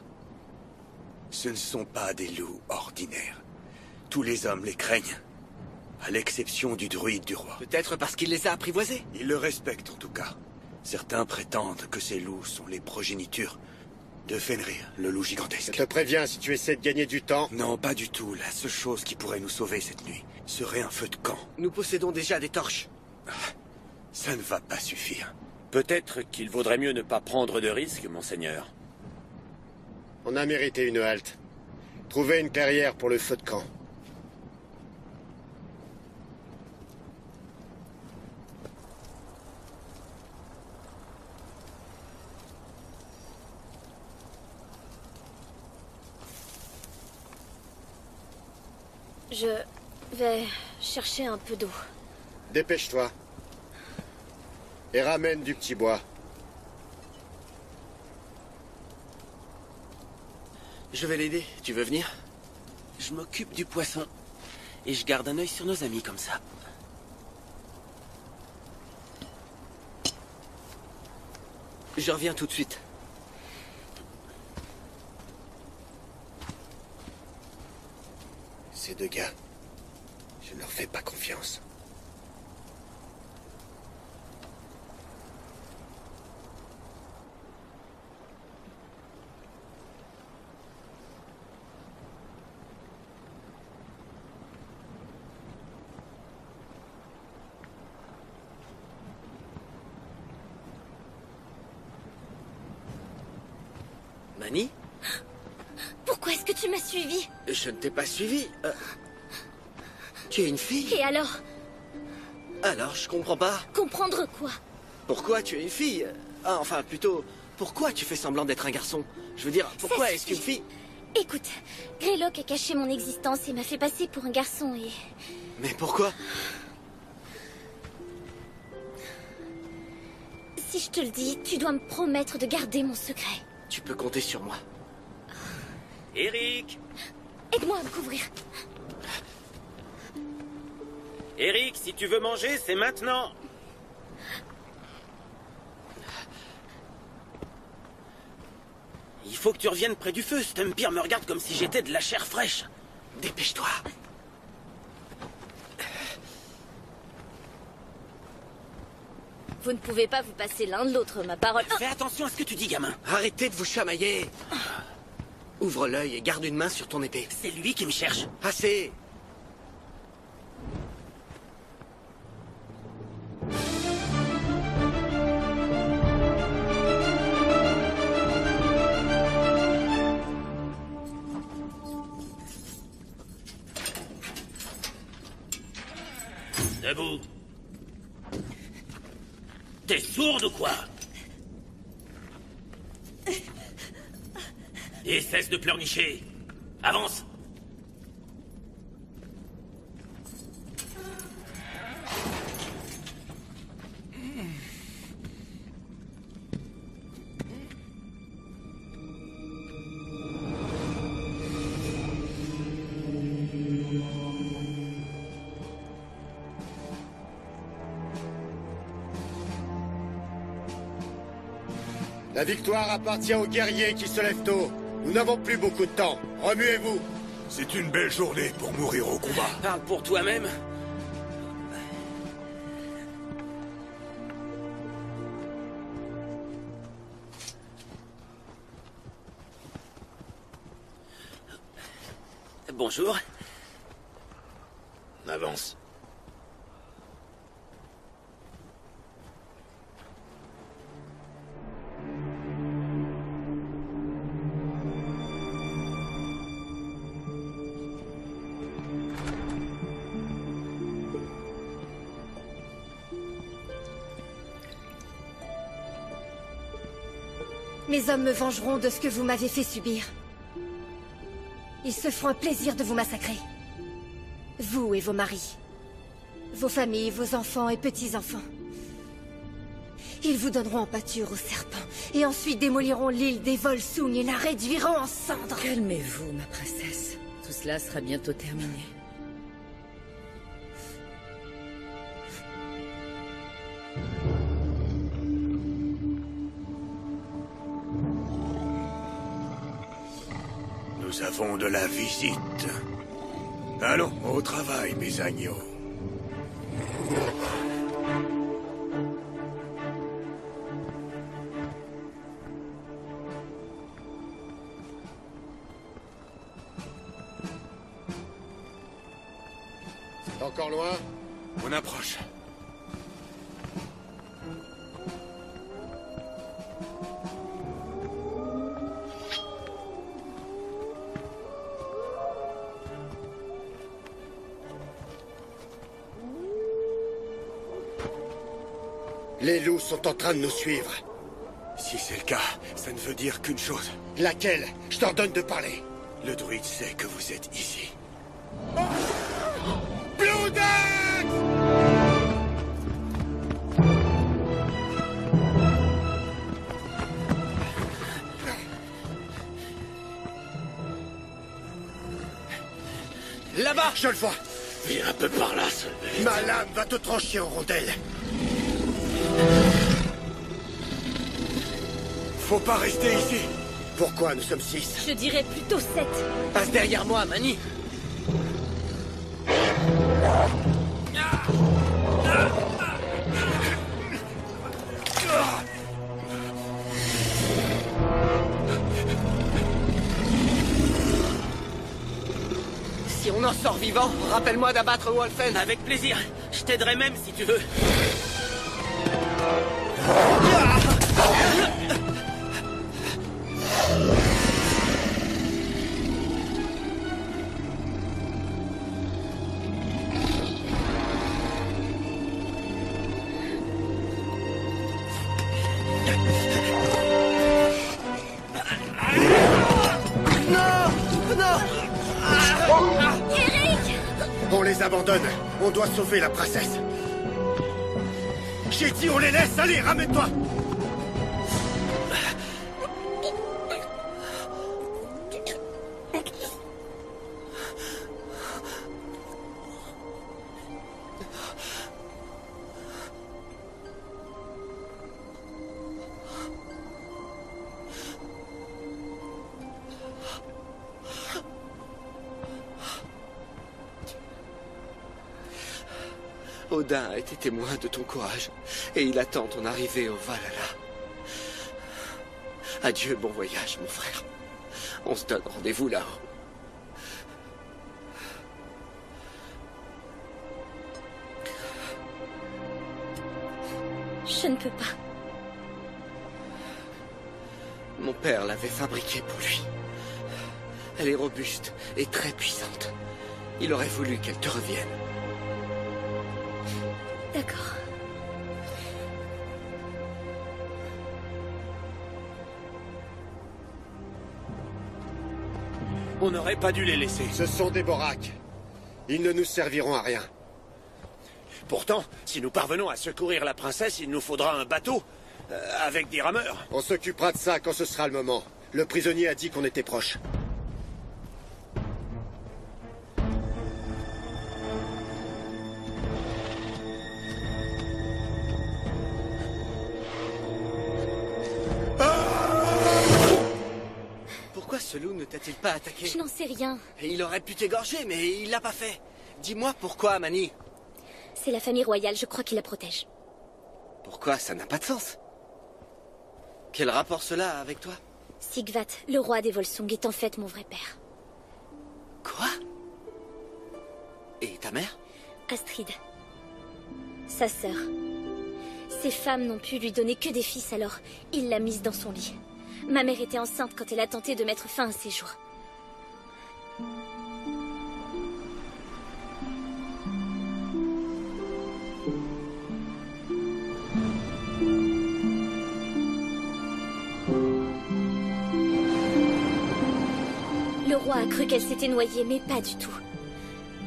Ce ne sont pas des loups ordinaires. Tous les hommes les craignent. À l'exception du druide du roi. Peut-être parce qu'il les a apprivoisés. Ils le respectent en tout cas. Certains prétendent que ces loups sont les progénitures de Fenrir, le loup Je gigantesque. te préviens, si tu essaies de gagner du temps... Non, pas du tout. La seule chose qui pourrait nous sauver cette nuit serait un feu de camp. Nous possédons déjà des torches. Ça ne va pas suffire. Peut-être qu'il vaudrait mieux ne pas prendre de risques, monseigneur. On a mérité une halte. Trouver une clairière pour le feu de camp. Je vais chercher un peu d'eau. Dépêche-toi. Et ramène du petit bois. Je vais l'aider. Tu veux venir? Je m'occupe du poisson. Et je garde un œil sur nos amis comme ça. Je reviens tout de suite. Ces deux gars, je ne leur fais pas confiance. Mani? Pourquoi est-ce que tu m'as suivi? Je ne t'ai pas suivi. Tu es une fille? Et alors? Alors, je comprends pas. Comprendre quoi? Pourquoi tu es une fille? Ah, enfin, plutôt, pourquoi tu fais semblant d'être un garçon? Je veux dire, pourquoi est-ce qu'une fille... Écoute, Greylock a caché mon existence et m'a fait passer pour un garçon et... Mais pourquoi? Si je te le dis, tu dois me promettre de garder mon secret. Tu peux compter sur moi. Eric! Aide-moi à me couvrir. Eric, si tu veux manger, c'est maintenant! Il faut que tu reviennes près du feu. Stumpir me regarde comme si j'étais de la chair fraîche. Dépêche-toi. Vous ne pouvez pas vous passer l'un de l'autre, ma parole. Fais attention à ce que tu dis, gamin. Arrêtez de vous chamailler. Ouvre l'œil et garde une main sur ton épée. C'est lui qui me cherche. Assez. Debout. T'es sourde ou quoi? Et cesse de pleurnicher. Avance. La victoire appartient aux guerriers qui se lèvent tôt. Nous n'avons plus beaucoup de temps. Remuez-vous. C'est une belle journée pour mourir au combat. Parle pour toi-même. Bonjour. Avance. Mes hommes me vengeront de ce que vous m'avez fait subir. Ils se feront un plaisir de vous massacrer. Vous et vos maris. Vos familles, vos enfants et petits-enfants. Ils vous donneront en pâture aux serpents, et ensuite démoliront l'île des Volsung et la réduiront en cendres. Calmez-vous, ma princesse. Tout cela sera bientôt terminé. Nous avons de la visite. Allons, au travail, mes agneaux. C'est encore loin? On approche. Les loups sont en train de nous suivre. Si c'est le cas, ça ne veut dire qu'une chose. Laquelle? Je t'ordonne de parler. Le druide sait que vous êtes ici. Bloodaxe! Là-bas! Je le vois. Viens un peu par là, seul. Ma lame va te trancher en rondelles. Faut pas rester ici. Pourquoi nous sommes 6? Je dirais plutôt 7. Passe derrière moi, Mani. Si on en sort vivant, rappelle-moi d'abattre Wolfen. Avec plaisir. Je t'aiderai même si tu veux. On les abandonne. On doit sauver la princesse. J'ai dit on les laisse. Allez, ramène-toi. Odin a été témoin de ton courage, et il attend ton arrivée au Valhalla. Adieu, bon voyage, mon frère. On se donne rendez-vous là-haut. Je ne peux pas. Mon père l'avait fabriquée pour lui. Elle est robuste et très puissante. Il aurait voulu qu'elle te revienne. D'accord. On n'aurait pas dû les laisser. Ce sont des boracs. Ils ne nous serviront à rien. Pourtant, si nous parvenons à secourir la princesse, il nous faudra un bateau. Avec des rameurs. On s'occupera de ça quand ce sera le moment. Le prisonnier a dit qu'on était proche. Pourquoi ce loup ne t'a-t-il pas attaqué? Je n'en sais rien. Et il aurait pu t'égorger, mais il l'a pas fait. Dis-moi pourquoi, Mani. C'est la famille royale, je crois qu'il la protège. Pourquoi? Ça n'a pas de sens. Quel rapport cela a avec toi? Sigvat, le roi des Volsung, est en fait mon vrai père. Quoi? Et ta mère? Astrid. Sa sœur. Ses femmes n'ont pu lui donner que des fils, alors il l'a mise dans son lit. Ma mère était enceinte quand elle a tenté de mettre fin à ses jours. Le roi a cru qu'elle s'était noyée, mais pas du tout.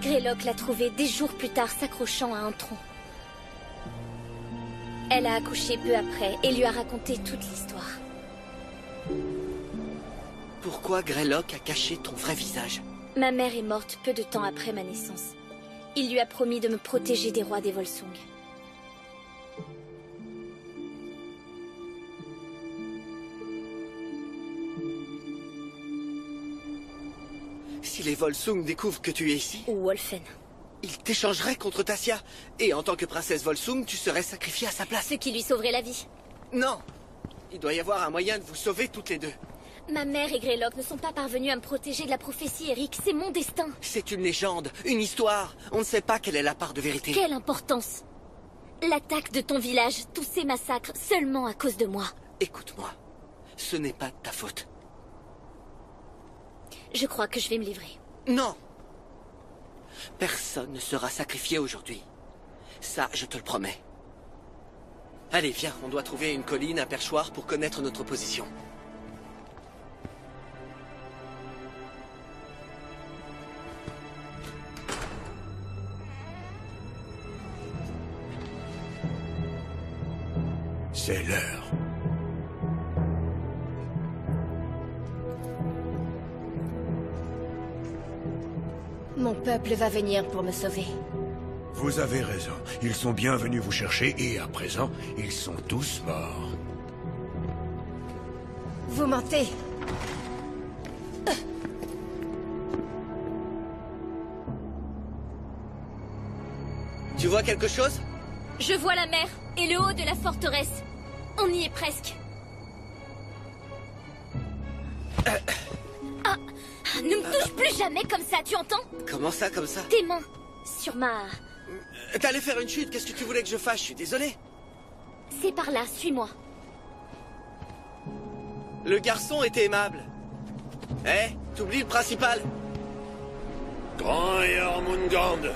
Greylock l'a trouvée des jours plus tard s'accrochant à un tronc. Elle a accouché peu après et lui a raconté toute l'histoire. Pourquoi Greylock a caché ton vrai visage? Ma mère est morte peu de temps après ma naissance. Il lui a promis de me protéger des rois des Volsung. Si les Volsung découvrent que tu es ici... Ou Wolfen. Ils t'échangeraient contre Tassia. Et en tant que princesse Volsung, tu serais sacrifiée à sa place. Ce qui lui sauverait la vie. Non! Il doit y avoir un moyen de vous sauver toutes les deux. Ma mère et Greylock ne sont pas parvenus à me protéger de la prophétie, Eric. C'est mon destin. C'est une légende, une histoire. On ne sait pas quelle est la part de vérité. Quelle importance? L'attaque de ton village, tous ces massacres, seulement à cause de moi. Écoute-moi, ce n'est pas de ta faute. Je crois que je vais me livrer. Non! Personne ne sera sacrifié aujourd'hui. Ça, je te le promets. Allez, viens, on doit trouver une colline, un perchoir pour connaître notre position. C'est l'heure. Mon peuple va venir pour me sauver. Vous avez raison. Ils sont bien venus vous chercher et à présent, ils sont tous morts. Vous mentez. Tu vois quelque chose? Je vois la mer et le haut de la forteresse. On y est presque. Ah, ne me touche plus jamais comme ça, tu entends? Comment ça, comme ça? Tes mains sur ma... T'allais faire une chute, qu'est-ce que tu voulais que je fasse? Je suis désolé. C'est par là, suis-moi. Le garçon était aimable. Eh, t'oublies le principal? Grand Jormungand,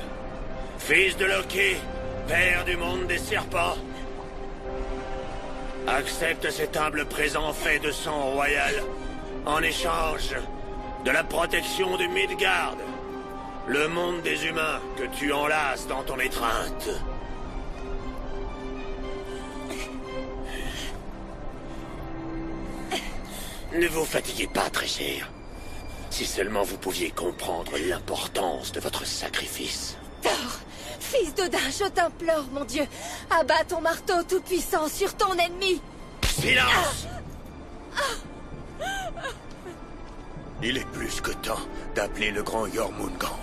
fils de Loki, père du monde des serpents. Accepte cet humble présent fait de sang royal en échange de la protection du Midgard, le monde des humains que tu enlaces dans ton étreinte. Ne vous fatiguez pas, très cher. Si seulement vous pouviez comprendre l'importance de votre sacrifice. Thor, fils d'Odin, je t'implore, mon Dieu. Abat ton marteau tout-puissant sur ton ennemi. Silence! Il est plus que temps d'appeler le grand Jormungand.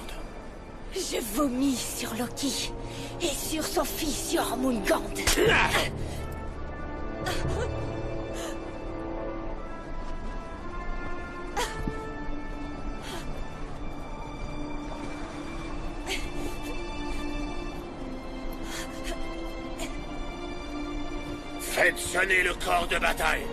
Je vomis sur Loki et sur son fils Jormungand. Faites sonner le corps de bataille.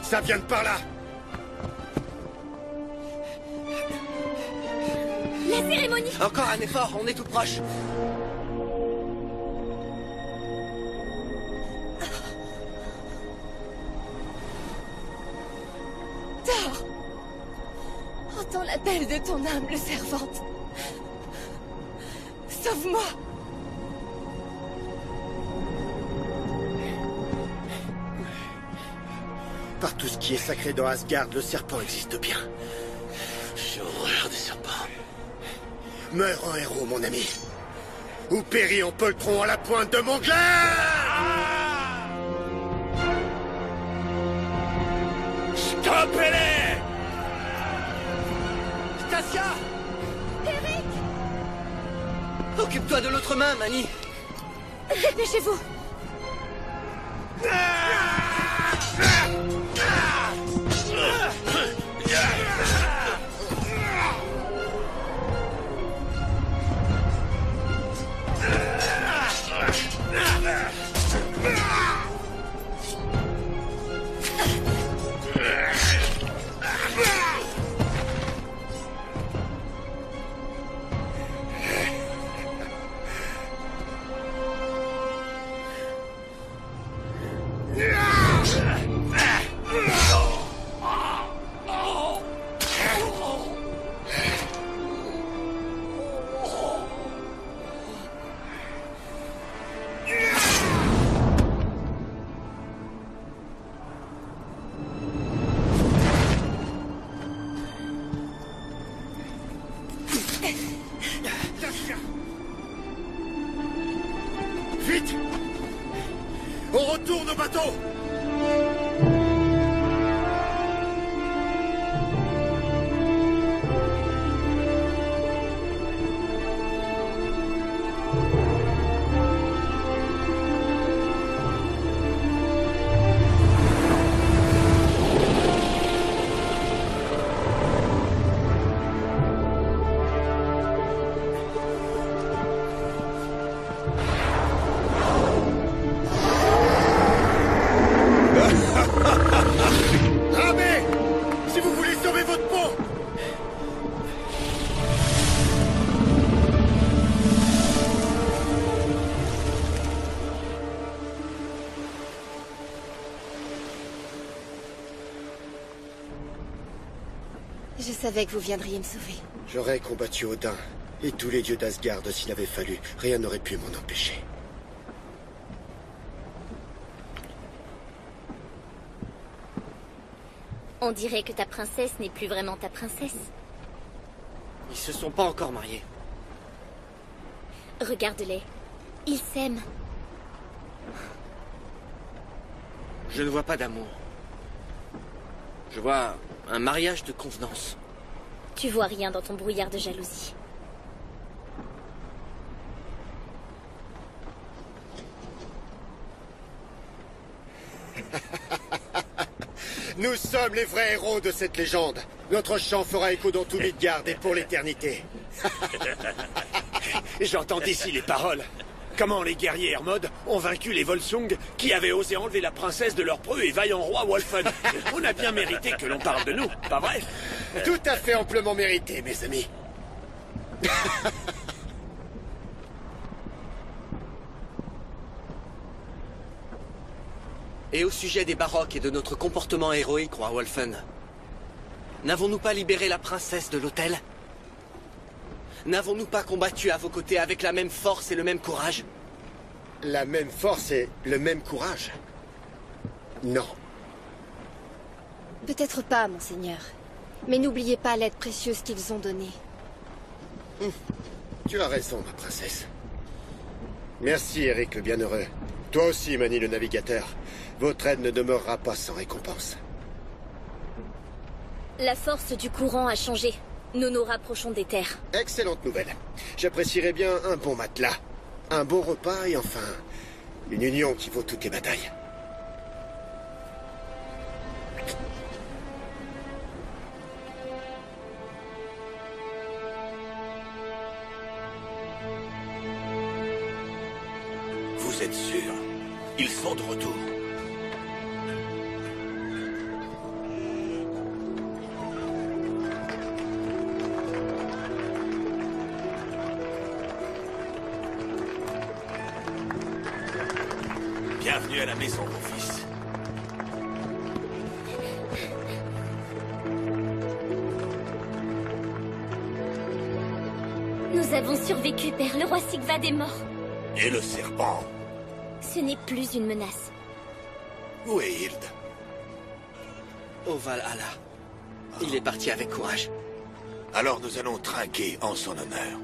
Ça vient de par là. La cérémonie! Encore un effort, on est tout proche. Thor! Entends l'appel de ton humble servante. Sauve-moi! Par tout ce qui est sacré dans Asgard, le serpent existe bien. J'ai horreur des serpents. Meurs en héros, mon ami. Ou péris en poltron à la pointe de mon glaive! Stoppez-les! Tassia! Eric! Occupe-toi de l'autre main, Mani. Dépêchez-vous! retour nos bateaux! Ramez! Si vous voulez sauver votre peau! Je savais que vous viendriez me sauver. J'aurais combattu Odin et tous les dieux d'Asgard s'il avait fallu. Rien n'aurait pu m'en empêcher. On dirait que ta princesse n'est plus vraiment ta princesse. Ils se sont pas encore mariés. Regarde-les. Ils s'aiment. Je ne vois pas d'amour. Je vois un mariage de convenance. Tu vois rien dans ton brouillard de jalousie. Nous sommes les vrais héros de cette légende. Notre chant fera écho dans tout Midgard et pour l'éternité. J'entends d'ici les paroles. Comment les guerriers Hermod ont vaincu les Volsung qui avaient osé enlever la princesse de leur preux et vaillant roi Wolfen. On a bien mérité que l'on parle de nous, pas vrai? Tout à fait amplement mérité, mes amis. Et au sujet des Baroques et de notre comportement héroïque, roi Wolfen, n'avons-nous pas libéré la princesse de l'hôtel? N'avons-nous pas combattu à vos côtés avec la même force et le même courage? La même force et le même courage? Non. Peut-être pas, monseigneur. Mais n'oubliez pas l'aide précieuse qu'ils ont donnée. Tu as raison, ma princesse. Merci, Eric le Bienheureux. Toi aussi, Mani le Navigateur. Votre aide ne demeurera pas sans récompense. La force du courant a changé. Nous nous rapprochons des terres. Excellente nouvelle. J'apprécierais bien un bon matelas, un bon repas et enfin, une union qui vaut toutes les batailles. Vous êtes sûr? Ils sont de retour. Bienvenue à la maison, mon fils. Nous avons survécu, père. Le roi Sigvad est mort. Et le serpent? Ce n'est plus une menace. Où est Hild? Au Valhalla. Il est parti avec courage. Alors nous allons trinquer en son honneur.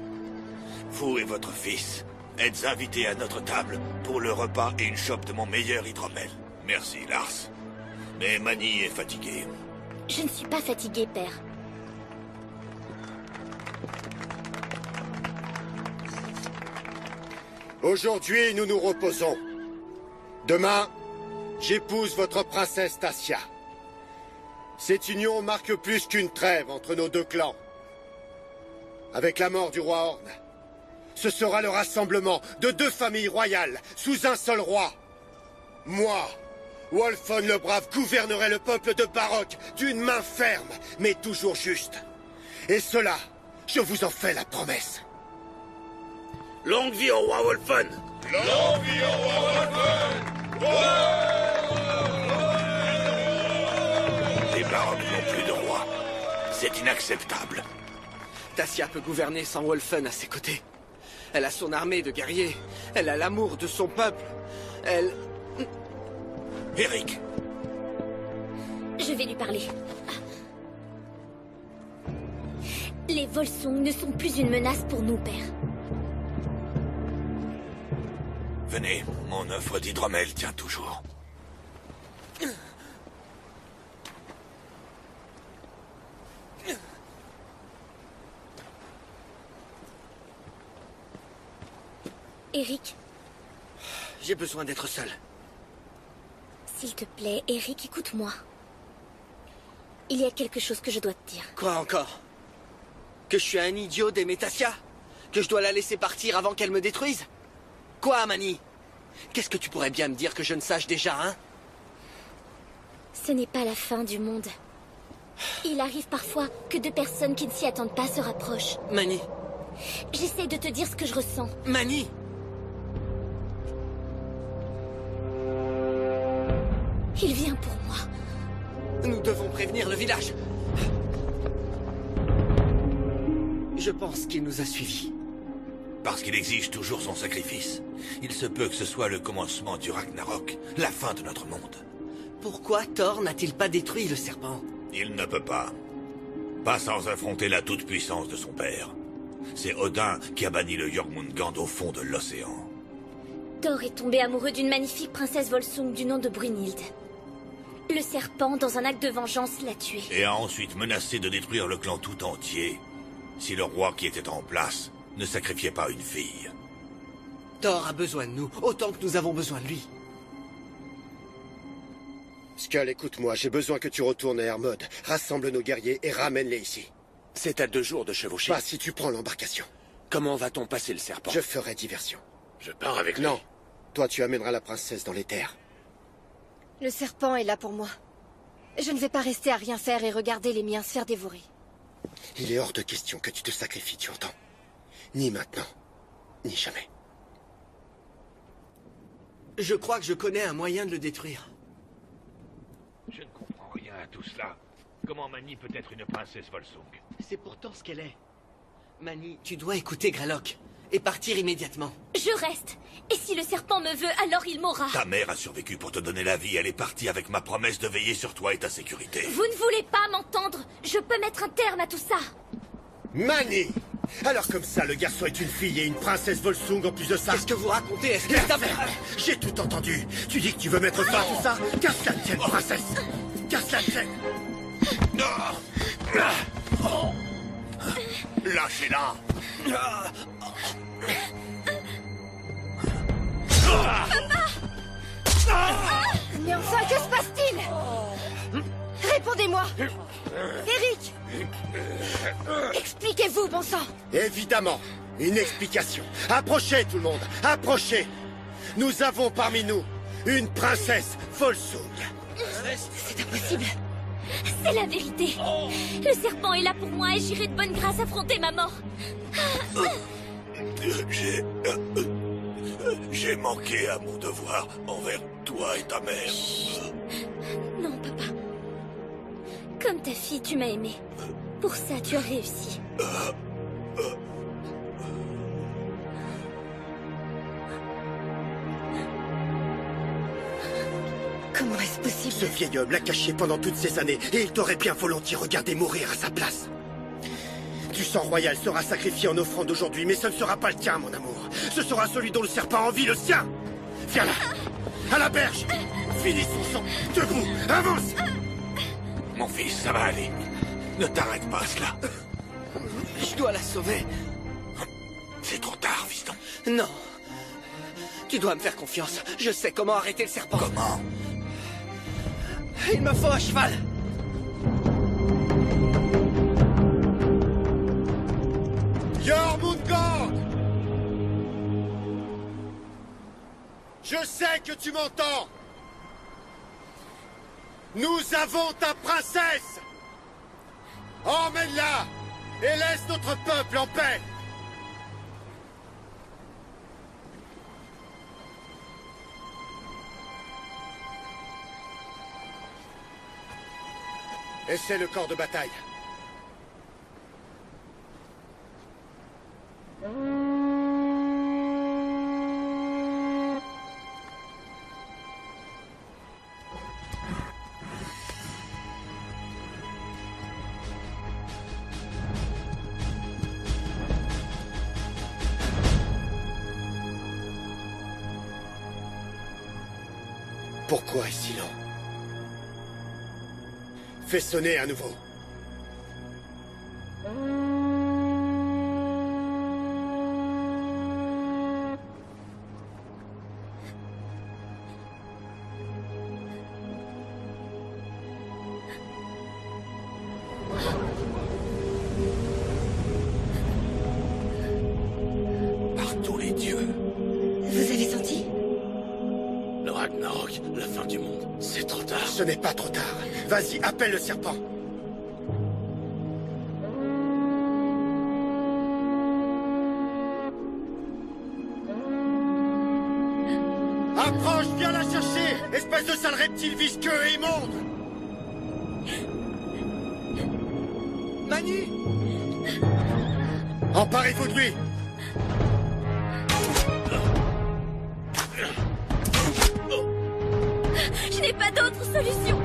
Vous et votre fils êtes invités à notre table pour le repas et une chope de mon meilleur hydromel. Merci, Lars. Mais Mani est fatigué. Je ne suis pas fatigué, père. Aujourd'hui, nous nous reposons. Demain, j'épouse votre princesse Tassia. Cette union marque plus qu'une trêve entre nos deux clans. Avec la mort du roi Horn, ce sera le rassemblement de deux familles royales sous un seul roi. Moi, Wolfen le Brave, gouvernerai le peuple de Baroque d'une main ferme, mais toujours juste. Et cela, je vous en fais la promesse. Longue vie au roi Wolfen! Longue vie au roi Wolfen! Les Baroques n'ont plus de roi. C'est inacceptable. Tassia peut gouverner sans Wolfen à ses côtés. Elle a son armée de guerriers. Elle a l'amour de son peuple. Elle... Eric! Je vais lui parler. Les Volsung ne sont plus une menace pour nous, père. Venez, mon offre d'hydromel tient toujours. Eric, J'ai besoin d'être seul. s'il te plaît, Eric, écoute-moi. Il y a quelque chose que je dois te dire. Quoi encore? Que je suis un idiot d'aimer Tassia? Que je dois la laisser partir avant qu'elle me détruise? Quoi, Amani? Qu'est-ce que tu pourrais bien me dire que je ne sache déjà, hein? Ce n'est pas la fin du monde. Il arrive parfois que deux personnes qui ne s'y attendent pas se rapprochent. Mani. J'essaie de te dire ce que je ressens. Mani! Il vient pour moi. Nous devons prévenir le village. Je pense qu'il nous a suivis. Parce qu'il exige toujours son sacrifice. Il se peut que ce soit le commencement du Ragnarok, la fin de notre monde. Pourquoi Thor n'a-t-il pas détruit le serpent? Il ne peut pas. Pas sans affronter la toute-puissance de son père. C'est Odin qui a banni le Jormungand au fond de l'océan. Thor est tombé amoureux d'une magnifique princesse Volsung du nom de Brunhild. Le serpent, dans un acte de vengeance, l'a tuée. Et a ensuite menacé de détruire le clan tout entier, si le roi qui était en place ne sacrifiait pas une fille. Thor a besoin de nous, autant que nous avons besoin de lui. Skull, écoute-moi, j'ai besoin que tu retournes à Hermod, rassemble nos guerriers et ramène-les ici. C'est à 2 jours de chevaucher. Pas si tu prends l'embarcation. Comment va-t-on passer le serpent? Je ferai diversion. Je pars avec lui. Non, toi tu amèneras la princesse dans les terres. Le serpent est là pour moi. Je ne vais pas rester à rien faire et regarder les miens se faire dévorer. Il est hors de question que tu te sacrifies, tu entends? Ni maintenant, ni jamais. Je crois que je connais un moyen de le détruire. Je ne comprends rien à tout cela. Comment Mani peut être une princesse Volsung? C'est pourtant ce qu'elle est. Mani, tu dois écouter Gralok et partir immédiatement. Je reste. Et si le serpent me veut, alors il m'aura. Ta mère a survécu pour te donner la vie. Elle est partie avec ma promesse de veiller sur toi et ta sécurité. Vous ne voulez pas m'entendre. Je peux mettre un terme à tout ça. Mani! Alors comme ça, le garçon est une fille et une princesse Volsung en plus de ça. Qu'est-ce que vous racontez? Est-ce que La ferme! J'ai tout entendu. Tu dis que tu veux mettre fin à tout ça? Qu'à cela ne tienne, princesse! Qu'à cela ne tienne! Lâchez-la! Mais enfin, que se passe-t-il? Répondez-moi! Eric! Expliquez-vous, bon sang! Évidemment, une explication. Approchez tout le monde, approchez! Nous avons parmi nous une princesse Volsung. C'est impossible! C'est la vérité. Le serpent est là pour moi et j'irai de bonne grâce affronter ma mort. J'ai manqué à mon devoir envers toi et ta mère. Non, papa. Comme ta fille, tu m'as aimé. Pour ça, tu as réussi. Comment est-ce possible? Ce vieil homme l'a caché pendant toutes ces années et il t'aurait bien volontiers regardé mourir à sa place. Du sang royal sera sacrifié en offrande aujourd'hui, mais ce ne sera pas le tien, mon amour. Ce sera celui dont le serpent a envie, le sien. Viens là, à la berge. Finis son sang. Debout, avance. Mon fils, ça va aller. Ne t'arrête pas à cela. Je dois la sauver. C'est trop tard, fiston. Non. Tu dois me faire confiance. Je sais comment arrêter le serpent. Comment? Il me faut un cheval. Jormungand! Je sais que tu m'entends. Nous avons ta princesse. Emmène-la et laisse notre peuple en paix. Et c'est le corps de bataille. Pourquoi est si lent? Fais sonner à nouveau. tard. Ce n'est pas trop tard. Vas-y, appelle le serpent. Approche, viens la chercher, espèce de sale reptile visqueux et immonde. Mani! Emparez-vous de lui. Je n'ai pas d'autre solution.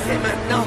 C'est maintenant.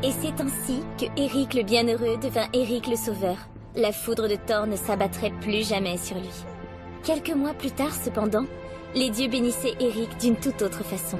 Et c'est ainsi que Éric le Bienheureux devint Éric le Sauveur. La foudre de Thor ne s'abattrait plus jamais sur lui. Quelques mois plus tard, cependant, les dieux bénissaient Éric d'une toute autre façon.